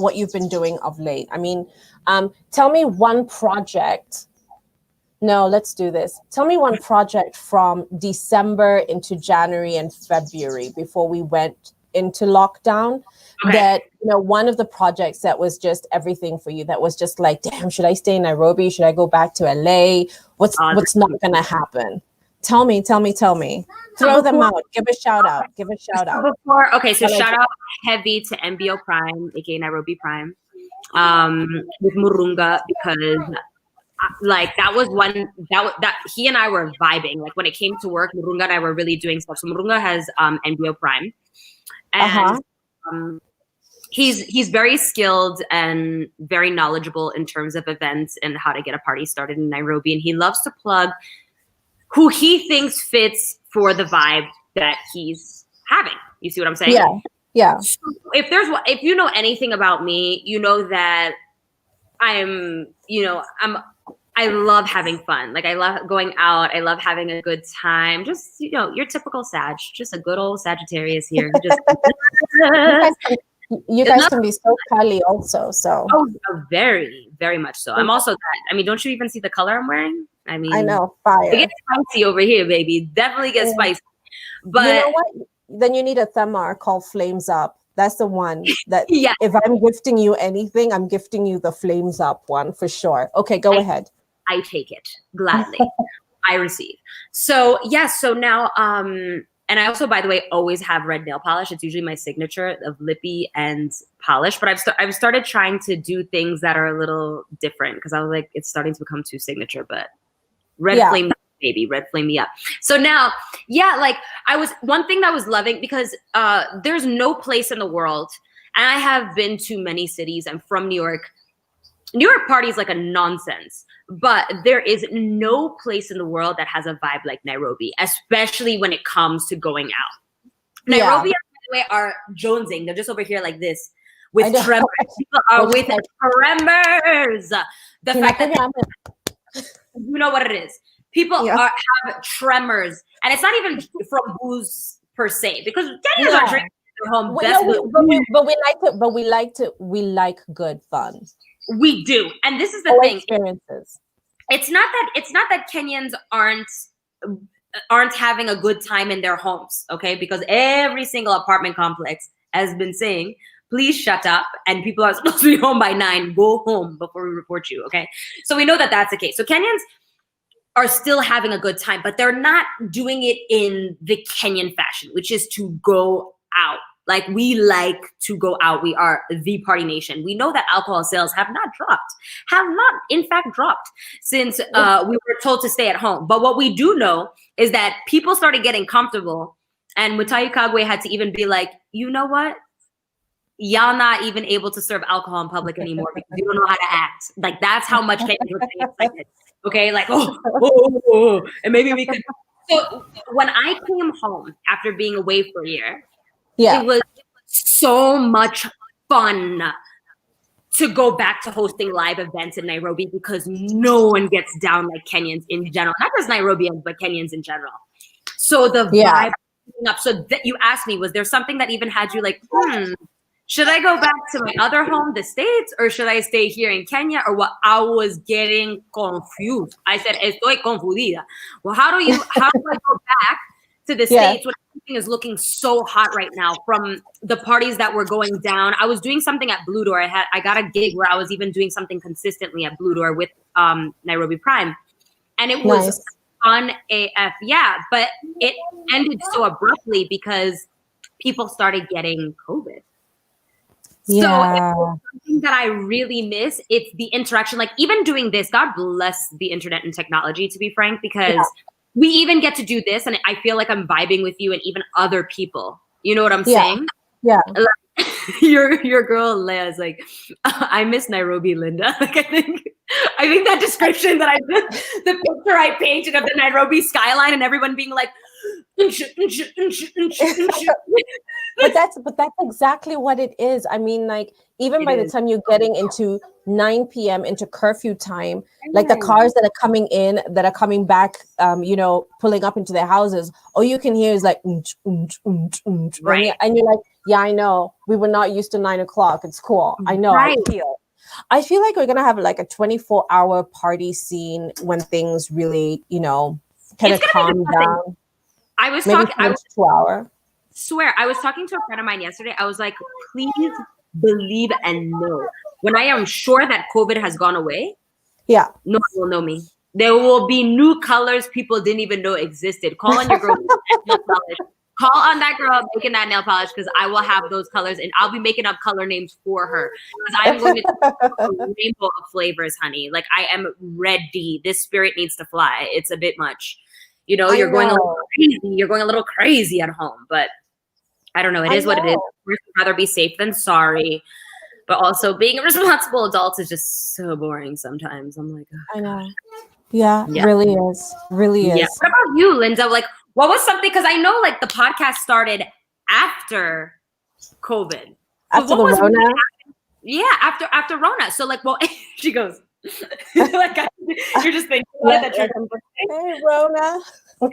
B: what you've been doing of late? I mean, tell me one project. No, let's do this. Tell me one project from December into January and February before we went into lockdown. Okay. That, one of the projects that was just everything for you, that was just like, damn, should I stay in Nairobi? Should I go back to LA? What's not going to happen? Tell me. Throw them out. Give a shout out.
A: So shout out heavy to MBO Prime, aka Nairobi Prime, with Murunga, because that was one that he and I were vibing. Like, when it came to work, Murunga and I were really doing stuff. So Murunga has MBO Prime, and he's very skilled and very knowledgeable in terms of events and how to get a party started in Nairobi. And he loves to plug who he thinks fits for the vibe that he's having. You see what I'm saying?
B: Yeah.
A: So if you know anything about me, you know that I love having fun. Like, I love going out. I love having a good time. Just, your typical Sag, just a good old Sagittarius here. Just
B: you guys can be so cuddly also. So
A: very, very much so. I'm also that. I mean, don't you even see the color I'm wearing? I mean, I
B: know, fire.
A: It gets spicy over here, baby. Definitely gets spicy. But
B: you know what? Then you need a Thamar called Flames Up. That's the one that if I'm gifting you anything, I'm gifting you the Flames Up one for sure. Okay, go ahead.
A: I take it gladly. I receive. So so now and I also, by the way, always have red nail polish. It's usually my signature of lippy and polish. But I've started trying to do things that are a little different, because I was like, it's starting to become too signature. But red flame, baby, red flame me up. So now, one thing that I was loving, because there's no place in the world, and I have been to many cities. I'm from New York. New York party is like a nonsense, but there is no place in the world that has a vibe like Nairobi, especially when it comes to going out. Nairobi, by the way, are jonesing. They're just over here like this with tremors. People are with tremors. The fact that you know what it is. People have tremors, and it's not even from booze per se, because Kenyans are drinking at their home.
B: But we like good fun.
A: We do, and this is the thing.
B: Experiences.
A: It's not that Kenyans aren't having a good time in their homes, okay? Because every single apartment complex has been saying, please shut up, and people are supposed to be home by 9. Go home before we report you, okay? So we know that that's the case. So Kenyans are still having a good time, but they're not doing it in the Kenyan fashion, which is to go out. Like, we like to go out. We are the party nation. We know that alcohol sales have not, in fact, dropped since we were told to stay at home. But what we do know is that people started getting comfortable, and Mutahi Kagwe had to even be like, you know what? Y'all not even able to serve alcohol in public anymore because you don't know how to act. Like, that's how much Kenyans were excited. Okay, like, and maybe we could. So when I came home after being away for a year,
B: Yeah.
A: it was so much fun to go back to hosting live events in Nairobi because no one gets down like Kenyans in general, not just Nairobians, but Kenyans in general. So the vibe up. So that you asked me, was there something that even had you like, should I go back to my other home, the States, or should I stay here in Kenya? Or what? I was getting confused. I said, estoy confundida. Well, how do I go back to the States when everything is looking so hot right now from the parties that were going down? I was doing something at Blue Door. I got a gig where I was even doing something consistently at Blue Door with Nairobi Prime. And it was fun AF. Yeah, but it ended so abruptly because people started getting COVID. So if there's something that I really miss, it's the interaction. Like even doing this, God bless the internet and technology, to be frank, because we even get to do this and I feel like I'm vibing with you and even other people. You know what I'm saying?
B: Yeah.
A: Like, your girl Leah is like, I miss Nairobi, Linda. Like I think that description that I did, the picture I painted of the Nairobi skyline and everyone being like,
B: but that's exactly what it is. I mean, like even by the time you're getting into 9 p.m. into curfew time, like the cars that are coming in, that are coming back, pulling up into their houses, all you can hear is like,
A: right?
B: And you're like, yeah, I know. We were not used to 9 o'clock. It's cool. I know.
A: Right.
B: I feel like we're gonna have like a 24-hour party scene when things really, kind of calm down.
A: I was
B: 2 hour.
A: Swear, I was talking to a friend of mine yesterday. I was like, please believe and know. When I am sure that COVID has gone away, no one will know me. There will be new colors people didn't even know existed. Call on your girl nail polish. Call on that girl making that nail polish because I will have those colors and I'll be making up color names for her because I'm going to a rainbow of flavors, honey. Like I am ready. This spirit needs to fly. It's a bit much. You're going a little crazy. You're going a little crazy at home, but I don't know. It is what it is. I'd rather be safe than sorry. But also being a responsible adult is just so boring sometimes. I'm like, oh,
B: I know. Yeah, really is. Really is.
A: What about you, Linda? Like, what was something? Because I know like the podcast started after COVID.
B: After the Rona?
A: After Rona. So like, well, she goes, like, you're just thinking that you're
B: hey, Rona. We're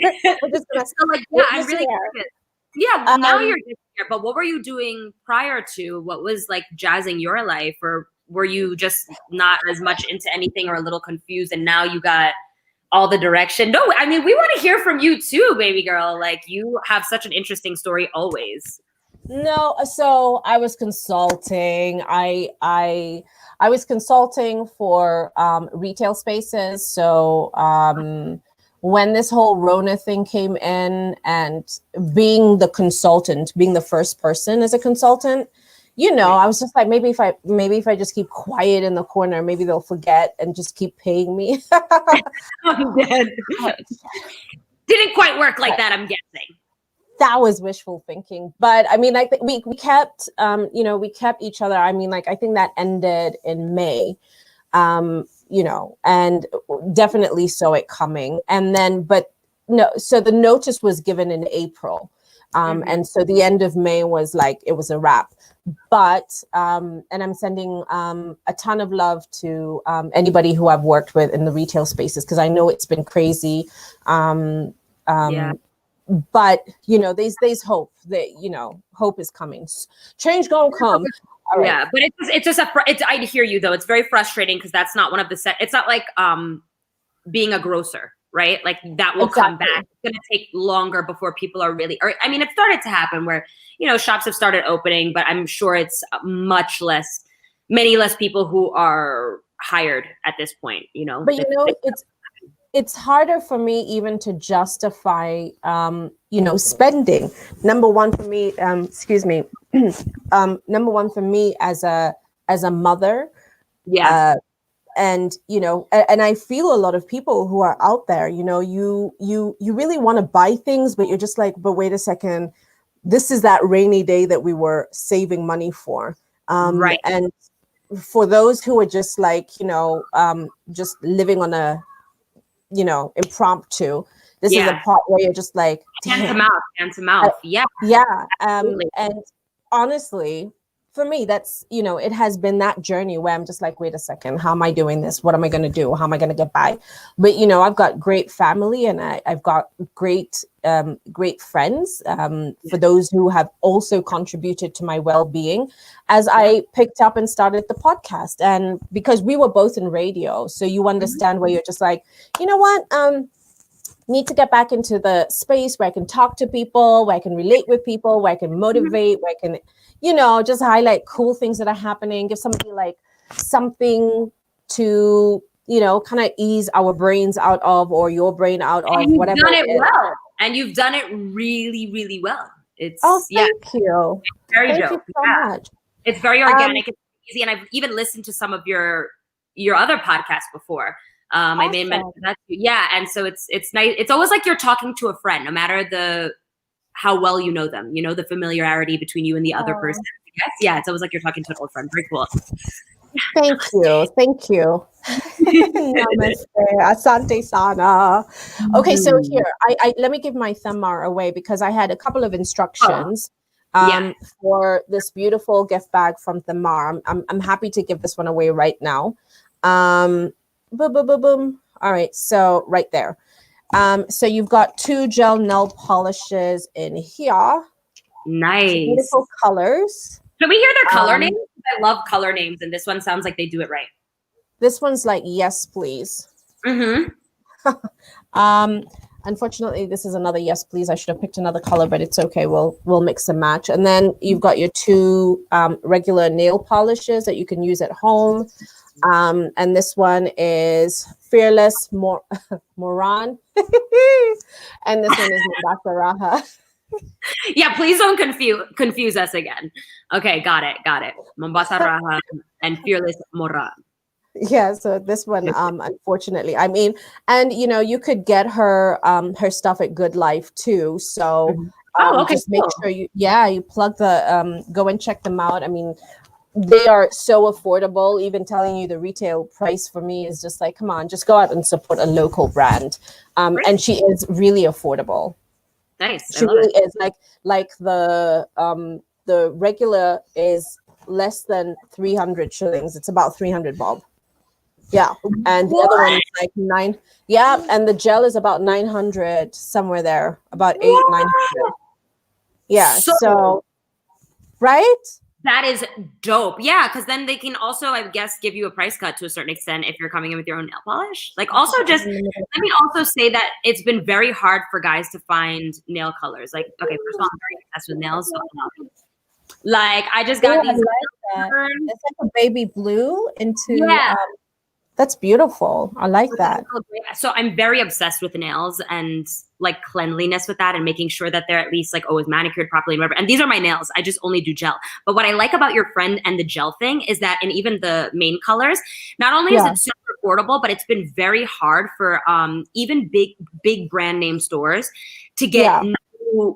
B: just gonna,
A: so like, I'm really curious. Yeah, now you're just here, but what were you doing prior to? What was like jazzing your life? Or were you just not as much into anything or a little confused and now you got all the direction? No, I mean, we want to hear from you too, baby girl. Like you have such an interesting story always.
B: No, so I was consulting. I was consulting for retail spaces. So when this whole Rona thing came in and being the consultant, being the first person as a consultant, I was just like, maybe if I just keep quiet in the corner, maybe they'll forget and just keep paying me.
A: I'm dead. Didn't quite work like that, I'm guessing.
B: That was wishful thinking. But I mean, I think we kept, we kept each other. I mean, like, I think that ended in May. And definitely saw it coming. And then, but no, so the notice was given in April. And so the end of May was like, it was a wrap. But, and I'm sending a ton of love to anybody who I've worked with in the retail spaces, because I know it's been crazy. But, there's hope that, hope is coming. Change gonna come. Right.
A: Yeah, but it's just I hear you though. It's very frustrating because that's not one of the it's not like being a grocer, right? Like that will come back. It's going to take longer before people are really, it started to happen where, shops have started opening, but I'm sure it's many less people who are hired at this point,
B: But it's harder for me even to justify, spending. Number one for me, number one for me as a mother. Yeah. And I feel a lot of people who are out there, you really want to buy things, but you're just like, but wait a second, this is that rainy day that we were saving money for. Right. And for those who are just like, just living on a, impromptu, This is a part where you're just like,
A: hand to mouth. Yeah.
B: Yeah. And honestly, for me, that's, it has been that journey where I'm just like, wait a second, how am I doing this? What am I going to do? How am I going to get by? But, I've got great family, and I've got great friends, for those who have also contributed to my well-being as I picked up and started the podcast. And because we were both in radio, so you understand where you're just like, you know what? Need to get back into the space where I can talk to people, where I can relate with people, where I can motivate, where I can, just highlight cool things that are happening, give somebody like something to, kind of ease our brains out of, or your brain out of, whatever.
A: You've done it well. And you've done it really, really well. It's
B: thank you.
A: It's very
B: thank
A: dope.
B: you so much.
A: It's very organic. It's easy. And I've even listened to some of your other podcasts before.
B: Awesome.
A: I made mention that too. Yeah. And so it's nice. It's always like you're talking to a friend, no matter how well you know them, the familiarity between you and the other person. Yes. Yeah. It's always like you're talking to an old friend. Very cool.
B: Thank you. Namaste. Asante sana. Okay, so here, I let me give my Thamar away, because I had a couple of instructions for this beautiful gift bag from Thamar. I'm happy to give this one away right now. Boom, boom, boom, boom. All right, so right there. So you've got 2 gel nail polishes in here.
A: Nice.
B: Beautiful colors.
A: Can we hear their color names? I love color names, and this one sounds like they do it right.
B: This one's like, yes, please. Unfortunately, this is another yes, please. I should have picked another color, but it's okay. We'll mix and match. And then you've got your 2 regular nail polishes that you can use at home. And this one is Fearless Moran. And this one is Mombasa Raha.
A: Yeah, please don't confuse us again. Okay, got it. Mombasa Raha and Fearless Moran.
B: Yeah, so this one, unfortunately, I mean, and you could get her her stuff at Good Life too. So just make sure you plug the go and check them out. I mean, they are so affordable. Even telling you the retail price for me is just like, come on, just go out and support a local brand. And she is really affordable.
A: Nice.
B: She really is like the regular is less than 300 shillings. It's about 300 bob. Yeah. And the other one is like 9. Yeah. And the gel is about 900, somewhere there, about 900. Yeah. So right.
A: That is dope. Yeah, because then they can also, I guess, give you a price cut to a certain extent if you're coming in with your own nail polish. Like, also just, let me also say that it's been very hard for guys to find nail colors. Like, okay, first of all, I'm very obsessed with nails. So, like, I just got these.
B: Like it's like a baby blue into. That's beautiful. I like that.
A: So I'm very obsessed with nails and like cleanliness with that, and making sure that they're at least like always manicured properly and whatever. And these are my nails. I just only do gel. But what I like about your friend and the gel thing is that, and even the main colors, not only is it super affordable, but it's been very hard for even big brand name stores to get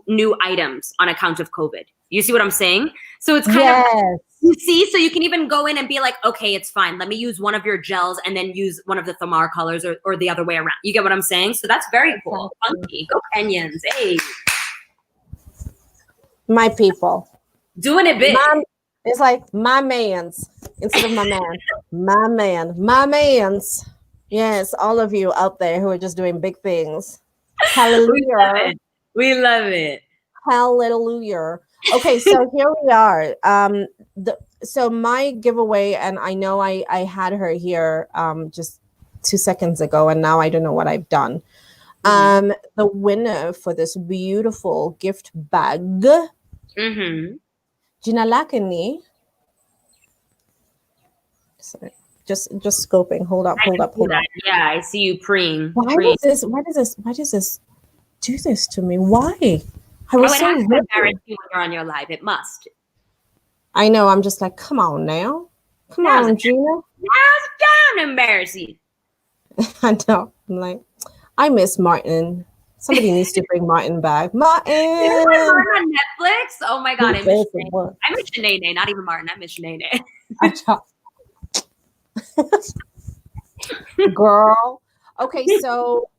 A: new items on account of COVID. You see what I'm saying? So it's kind of, you see, so you can even go in and be like, okay, it's fine. Let me use one of your gels and then use one of the Thamar colors, or the other way around. You get what I'm saying? So that's very cool. Funky. Go Kenyans. Hey.
B: My people.
A: Doing it big.
B: It's like my man's instead of my man. My man. My man's. Yes, all of you out there who are just doing big things. Hallelujah.
A: We love it.
B: Hallelujah. Okay, so here we are. So my giveaway, and I know I had her here just 2 seconds ago, and now I don't know what I've done. The winner for this beautiful gift bag, Jina Lakini. Sorry, just scoping. Hold up.
A: Yeah, I see you preying.
B: Why does this do this to me? Why? I would have to embarrass
A: you when you're on your live. It must.
B: I know. I'm just like, come on now. Come on, Gina.
A: Now's down, embarrass you.
B: I know. I'm like, I miss Martin. Somebody needs to bring Martin back. Martin!
A: On Netflix? Oh my God. I miss Shanae. Not even Martin. I miss Shanae.
B: Girl. Okay, so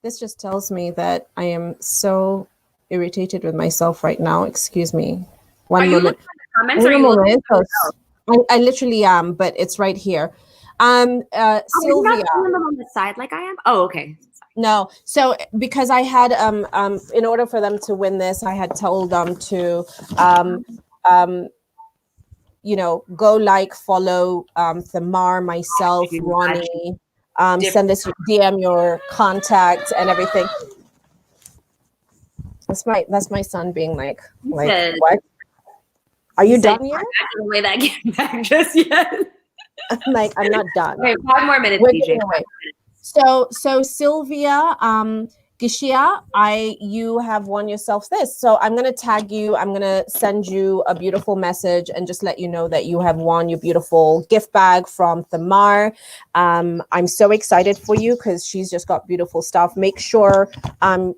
B: This just tells me that I am so irritated with myself right now. Excuse me.
A: Are you looking at the comments or are you looking at
B: I literally am, but it's right here. Sylvia.
A: You're not doing them on the side like I am? Oh, okay.
B: No. So because I had in order for them to win this, I had told them to go like, follow Thamar, myself, Ronnie, send us DM your contact and everything. That's my son being like what? Are you done yet?
A: I don't way that game back just yet.
B: I'm like, I'm not done.
A: Okay, 5 more minutes, DJ.
B: So Sylvia, Gishia, you have won yourself this. So I'm gonna tag you. I'm gonna send you a beautiful message and just let you know that you have won your beautiful gift bag from Thamar. I'm so excited for you because she's just got beautiful stuff. Make sure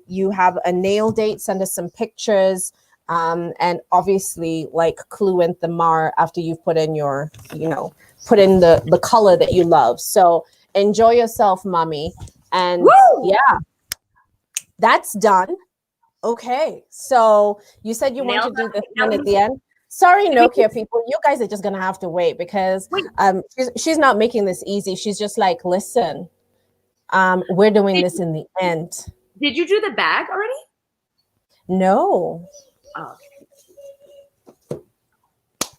B: you have a nail date. Send us some pictures. And obviously, like, clue in Thamar after you've put in your, put in the color that you love. So enjoy yourself, mommy. And yeah, that's done. Okay. So you said you want to do this one at the end. Sorry, Nokia people, you guys are just going to have to wait because she's not making this easy. She's just like, listen, we're doing this in the end.
A: Did you do the bag already?
B: No.
A: Oh.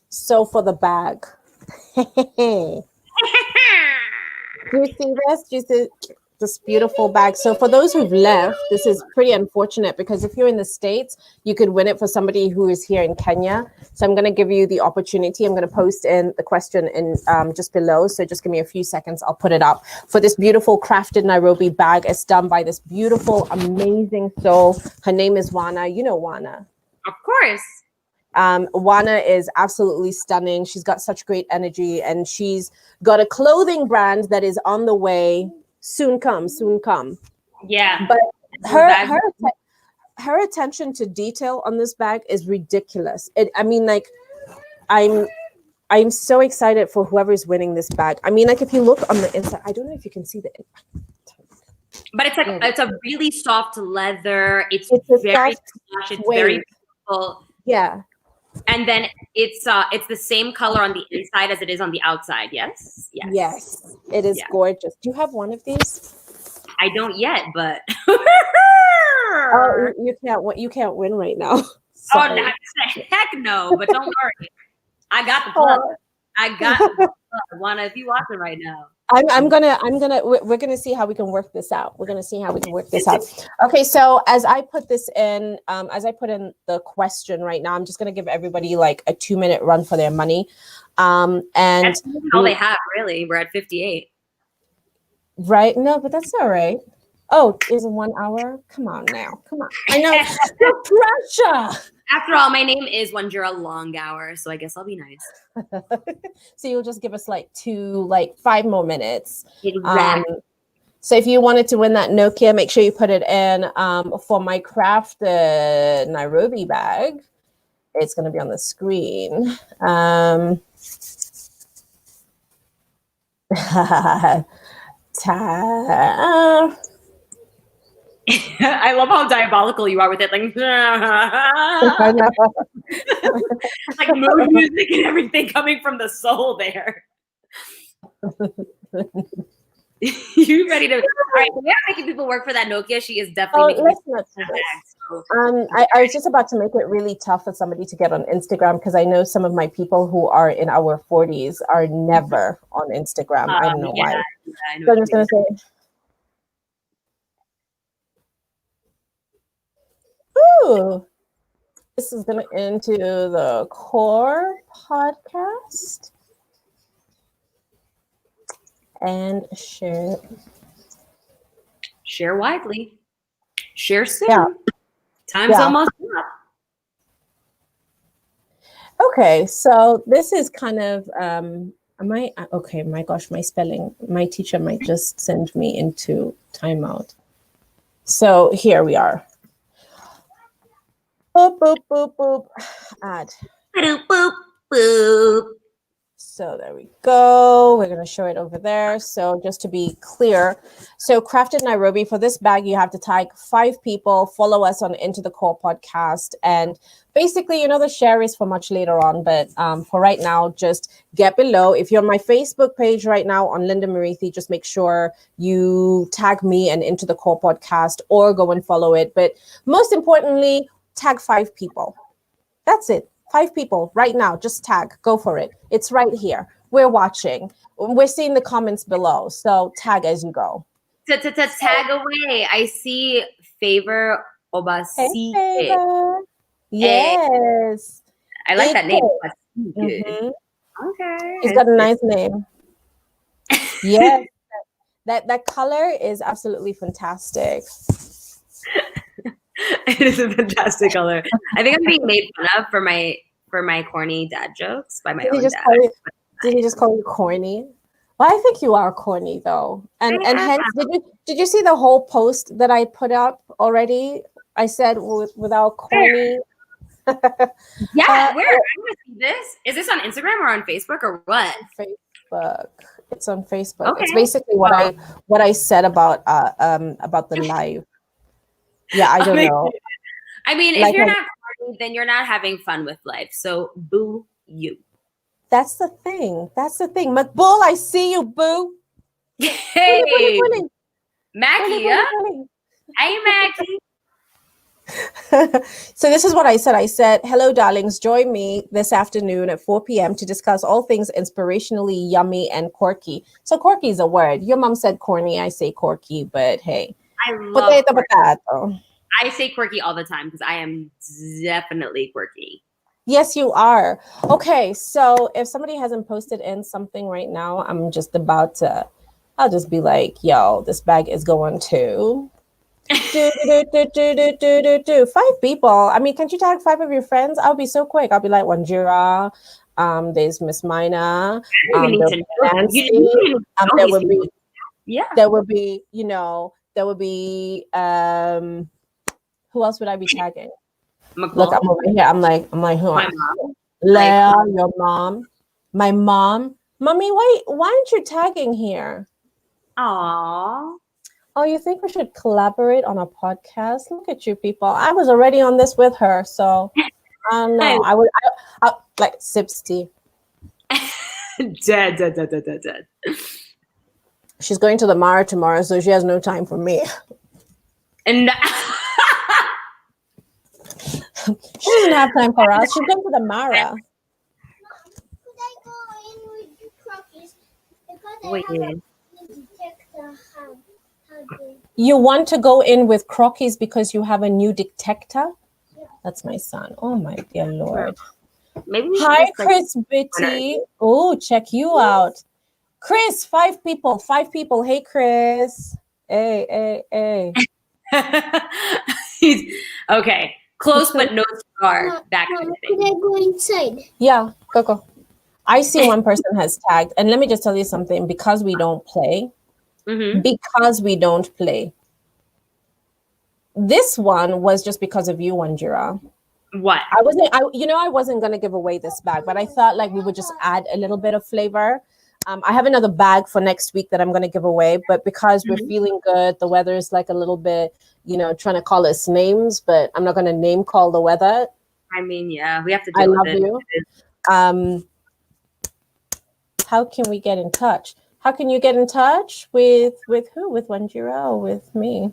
B: So for the bag. Do you see this? Do you see this beautiful bag? So for those who've left, this is pretty unfortunate because if you're in the States, you could win it for somebody who is here in Kenya. So I'm going to give you the opportunity. I'm going to post in the question in just below. So just give me a few seconds. I'll put it up for this beautiful Crafted Nairobi bag. It's done by this beautiful, amazing soul. Her name is Wana. You know Wana.
A: Of course.
B: Wana is absolutely stunning. She's got such great energy and she's got a clothing brand that is on the way. Soon come.
A: Yeah.
B: But her attention to detail on this bag is ridiculous. I'm so excited for whoever's winning this bag. I mean, like if you look on the inside, I don't know if you can see the
A: but it's like it's a really soft leather. It's very plush. It's very beautiful.
B: Yeah.
A: And then it's the same color on the inside as it is on the outside. Yes.
B: Yes. It is gorgeous. Do you have one of these?
A: I don't yet, but
B: oh, you can't win right now.
A: Sorry. Oh, heck no! But don't worry, I got the plug. I got the plug. Wana, if you watching right now.
B: We're gonna see how we can work this out. Okay, so as I put this in, as I put in the question right now, I'm just gonna give everybody like a 2-minute run for their money. And
A: that's all they have, really. We're at 58.
B: Right? No, but that's all right. Oh, is it 1 hour? Come on now. Come on. I know the pressure.
A: After all, my name is Wanjira Longauer, so I guess I'll be nice.
B: So you'll just give us like 5 more minutes.
A: Exactly.
B: So if you wanted to win that Nokia, make sure you put it in for my Crafted Nairobi bag. It's going to be on the screen.
A: I love how diabolical you are with it. Like,
B: I know.
A: like mood music and everything coming from the soul there. You ready to? All right, we are making people work for that Nokia. She is definitely making
B: I was just about to make it really tough for somebody to get on Instagram because I know some of my people who are in our 40s are never on Instagram. I don't know why. So I'm just going to say. Ooh, this is going to into the core podcast and share.
A: Share widely. Share soon.
B: Yeah.
A: Time's almost up.
B: Okay, so this is kind of okay, my gosh, my spelling, my teacher might just send me into timeout. So here we are. Boop, boop, boop, boop. Add.
A: Boop, boop, boop.
B: So there we go. We're going to show it over there. So just to be clear, so Crafted Nairobi, for this bag, you have to tag 5 people, follow us on Into the Core podcast. And basically, the share is for much later on. But for right now, just get below. If you're on my Facebook page right now on Linda Marithi, just make sure you tag me and Into the Core podcast or go and follow it. But most importantly, tag 5 people. That's it. 5 people right now. Just tag. Go for it. It's right here. We're watching. We're seeing the comments below. So tag as you go.
A: Tag away. I see Favor Obasi.
B: Hey, Favor. Yes.
A: I like that name.
B: Mm-hmm.
A: Okay.
B: He's got a nice name. Yes. That color is absolutely fantastic.
A: It is a fantastic color. I think I'm being made fun of for my corny dad jokes by my own dad.
B: Did he just call you corny? Well, I think you are corny though. And hence, did you see the whole post that I put up already? I said without corny.
A: Yeah, where? I'm gonna see this. Is this on Instagram or on Facebook or what?
B: Facebook. It's on Facebook.
A: Okay.
B: It's basically what I said about the live. Yeah, I don't know.
A: I mean, if you're not corny, then you're not having fun with life. So boo you.
B: That's the thing. McBull, I see you, boo.
A: Hey,
B: bully.
A: Mackie. Hey, Mackie.
B: So this is what I said. I said, hello, darlings. Join me this afternoon at 4 p.m. to discuss all things inspirationally yummy and corky. So corky is a word. Your mom said corny. I say corky, but hey.
A: I love
B: potato.
A: I say quirky all the time because I am definitely quirky.
B: Yes, you are. Okay, so if somebody hasn't posted in something right now, I'm just about to, I'll just be like, yo, this bag is going to 5 people. I mean, can't you tag 5 of your friends? I'll be so quick. Will be like Wanjira. There's Miss Mina. Nancy. There will be, there would be who else would I be tagging? Look, I'm over here. I'm like, who? My mom. Leah, your mom. My mom. Mommy, why aren't you tagging here?
A: Aww.
B: Oh, you think we should collaborate on a podcast? Look at you people. I was already on this with her, so I don't know. I like sips tea.
A: Dead.
B: She's going to the Mara tomorrow, so she has no time for me.
A: And
B: she doesn't have time for us. She's going to the Mara.
E: Could I go in with the crockies? Because I
A: wait.
E: have a detector.
B: You want to go in with crockies because you have a new detector?
E: Yeah.
B: That's my son. Oh my dear Lord.
A: Maybe
B: hi, Chris Bitty. Oh, check you out. Chris, 5 people. Hey, Chris. Hey.
A: Okay. Close but no cigar. That kind of thing.
E: Could I go inside?
B: Yeah, go. I see one person has tagged. And let me just tell you something. Because we don't play. This one was just because of you, Wanjira.
A: What?
B: I wasn't going to give away this bag, but I thought like we would just add a little bit of flavor. I have another bag for next week that I'm going to give away, but because we're feeling good, the weather is like a little bit, trying to call us names, but I'm not going to name call the weather.
A: I mean, yeah, we have to
B: I
A: deal
B: love
A: with it.
B: you. How can we get in touch? How can you get in touch with who? With Wanjira or with me?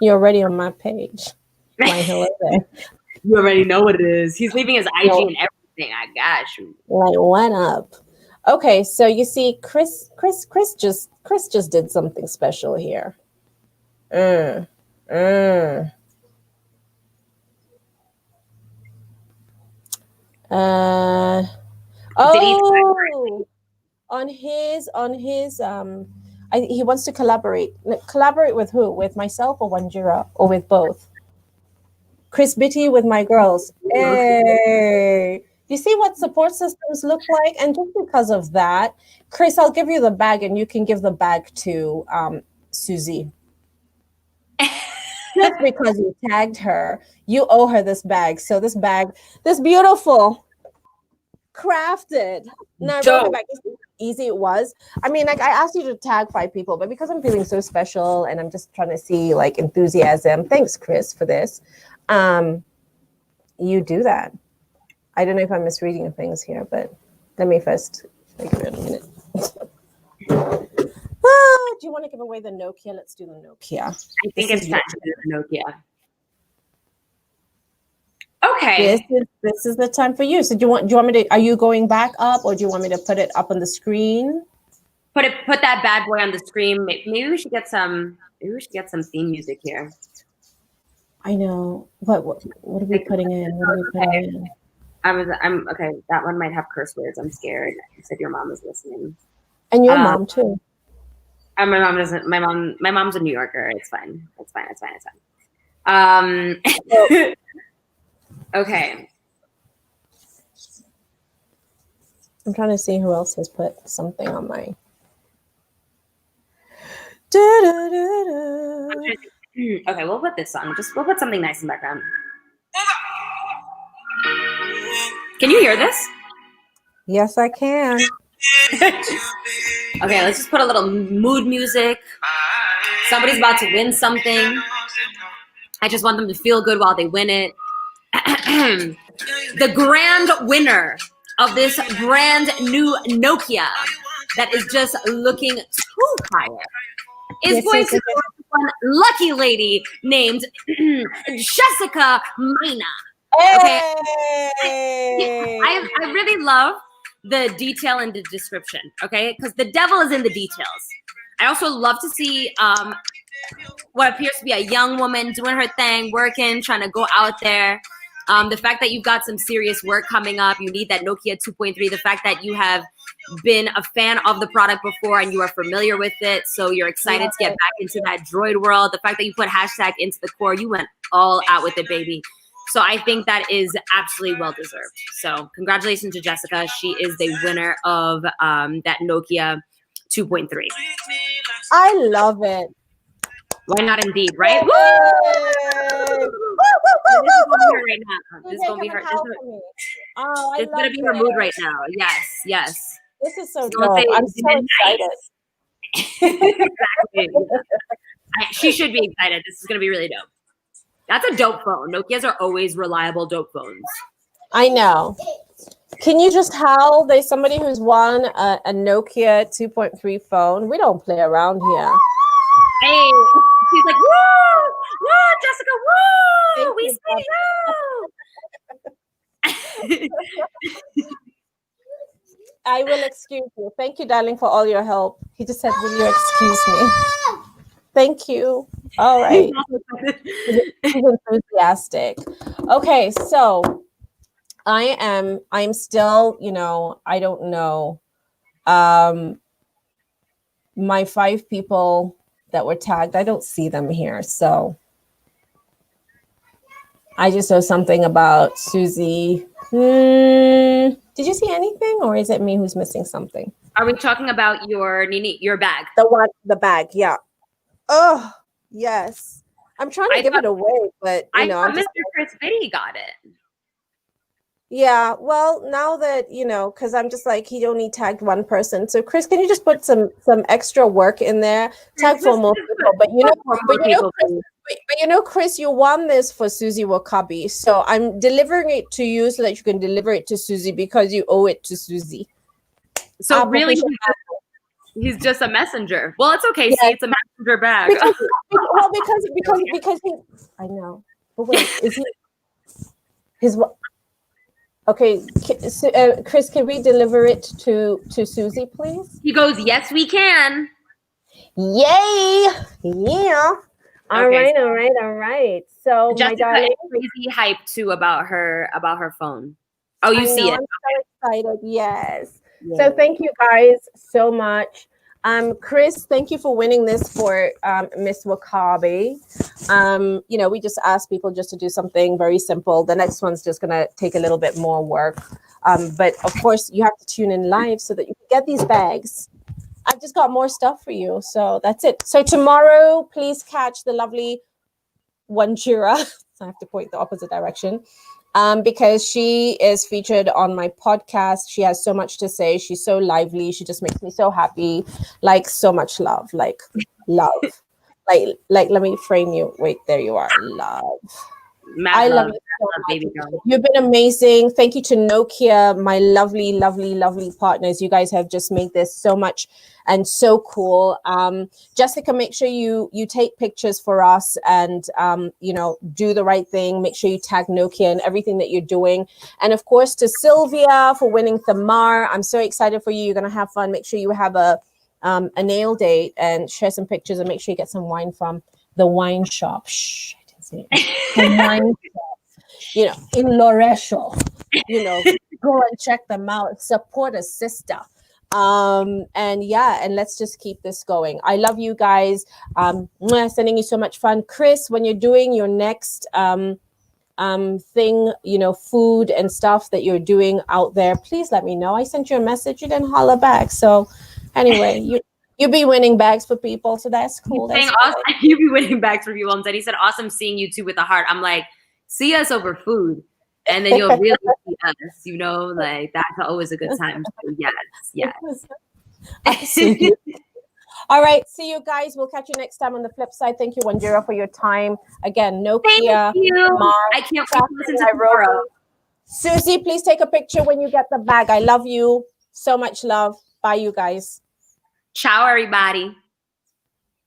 B: You're already on my page.
A: You already know what it is. He's leaving his IG and everything. I got you.
B: Like, what up? Okay, so you see, Chris just did something special here. On his he wants to collaborate. Collaborate with who? With myself or Wanjira, or with both? Chris Bitty with my girls. Hey. You see what support systems look like? And just because of that, Chris, I'll give you the bag and you can give the bag to Susie. Just because you tagged her, you owe her this bag. So this beautiful Crafted. Now,
A: Dope.
B: back, easy it was. I mean, like I asked you to tag 5 people, but because I'm feeling so special and I'm just trying to see like enthusiasm. Thanks, Chris, for this. You do that. I don't know if I'm misreading things here, but let me first give it a minute. Do you want to give away the Nokia? Let's do the Nokia.
A: I think it's time to do the Nokia. Okay.
B: This is the time for you. So do you want me to? Are you going back up, or do you want me to put it up on the screen?
A: Put that bad boy on the screen. Maybe we should get some. Maybe we should get some theme music here.
B: I know. What are we putting in? What are we putting in?
A: I'm okay. That one might have curse words. I'm scared. You said your mom is listening.
B: And your mom too.
A: My mom doesn't. My mom's a New Yorker. It's fine. It's fine. Okay.
B: I'm trying to see who else has put something on my.
A: Okay, we'll put this song. We'll put something nice in the background. Can you hear this?
B: Yes, I can.
A: Okay, let's just put a little mood music. Somebody's about to win something. I just want them to feel good while they win it. The grand winner of this brand new Nokia that is just looking too fire is going to be one lucky lady named Jessica Mina. Okay, I really love the detail in the description, okay? Because the devil is in the details. I also love to see what appears to be a young woman doing her thing, working, trying to go out there. The fact that you've got some serious work coming up, you need that Nokia 2.3, the fact that you have been a fan of the product before and you are familiar with it, so you're excited to get back into that Droid world, the fact that you put hashtag into the core, you went all out with it, baby. So I think that is absolutely well-deserved. So congratulations to Jessica. She is the winner of that Nokia 2.3.
B: I love it.
A: Why not indeed, right? Woo! This is going to be her right now. This is going to be her. It's going to be her mood right now. Yes, yes.
B: This is so dope. I'm so excited.
A: Exactly. She should be excited. This is going to be really dope. That's a dope phone. Nokias are always reliable dope phones.
B: I know. Can you just howl? There's somebody who's won a Nokia 2.3 phone. We don't play around here.
A: Hey, she's like, woo! Woo, Jessica, woo! We see you!
B: I will excuse you. Thank you, darling, for all your help. He just said, will you excuse me? Thank you. All right. He's enthusiastic. Okay, so I'm still, I don't know. My 5 people that were tagged, I don't see them here. So I just saw something about Susie. Did you see anything, or is it me who's missing something?
A: Are we talking about your bag?
B: The bag, yeah. Oh, yes. I'm trying to give it away, but
A: I thought Mr. Chris Biddy got it.
B: Yeah, well, now that, because I'm just like, he only tagged 1 person. So, Chris, can you just put some extra work in there? Tag for more people. But Chris, you won this for Susie Wakabi. So I'm delivering it to you so that you can deliver it to Susie because you owe it to Susie.
A: So really, he's just a messenger. Well, it's okay. Yes. See, it's a messenger bag.
B: Because he, I know. But wait, is he his? Okay, Chris, can we deliver it to Susie, please?
A: He goes, yes, we can.
B: Yay! Yeah. All right. So
A: Jessica
B: my darling,
A: is crazy hyped too about her phone. Oh, you see it.
B: I'm so excited. Yes. Yeah. So thank you guys so much. Chris, thank you for winning this for Miss Wakabi. We just asked people just to do something very simple. The next one's just gonna take a little bit more work. But of course you have to tune in live so that you can get these bags. I've just got more stuff for you. So that's it. So tomorrow, please catch the lovely Wanjira. I have to point the opposite direction. because she is featured on my podcast. She has so much to say. She's so lively. She just makes me so happy. Like, so much love. Like, love. Like, let me frame you. Wait, there you are. Love.
A: Mad
B: I love
A: love,
B: you so
A: love,
B: much.
A: baby girl.
B: You've been amazing. Thank you to Nokia, my lovely, lovely, lovely partners. You guys have just made this so much and so cool. Jessica, make sure you take pictures for us and do the right thing. Make sure you tag Nokia and everything that you're doing. And of course, to Sylvia for winning Thamar. I'm so excited for you. You're gonna have fun. Make sure you have a nail date and share some pictures and make sure you get some wine from the wine shop. Shh. In Loresho, go and check them out, support a sister. And let's just keep this going. I love you guys. Sending you so much fun. Chris, when you're doing your next thing, food and stuff that you're doing out there, please let me know. I sent you a message, you didn't holler back. So anyway, you'll be winning bags for people, so that's cool. That's
A: awesome. You be winning bags for people. And he said, awesome seeing you too with a heart. I'm like, see us over food. And then you'll really see us, like that's always a good time. So yes.
B: I see you. All right, see you guys. We'll catch you next time on the flip side. Thank you, Wanjira, for your time. Again, Nokia.
A: Thank you.
B: Thamar,
A: I can't wait to listen to
B: Nairobi.
A: tomorrow.
B: Susie, please take a picture when you get the bag. I love you. So much love. Bye, you guys.
A: Ciao, everybody.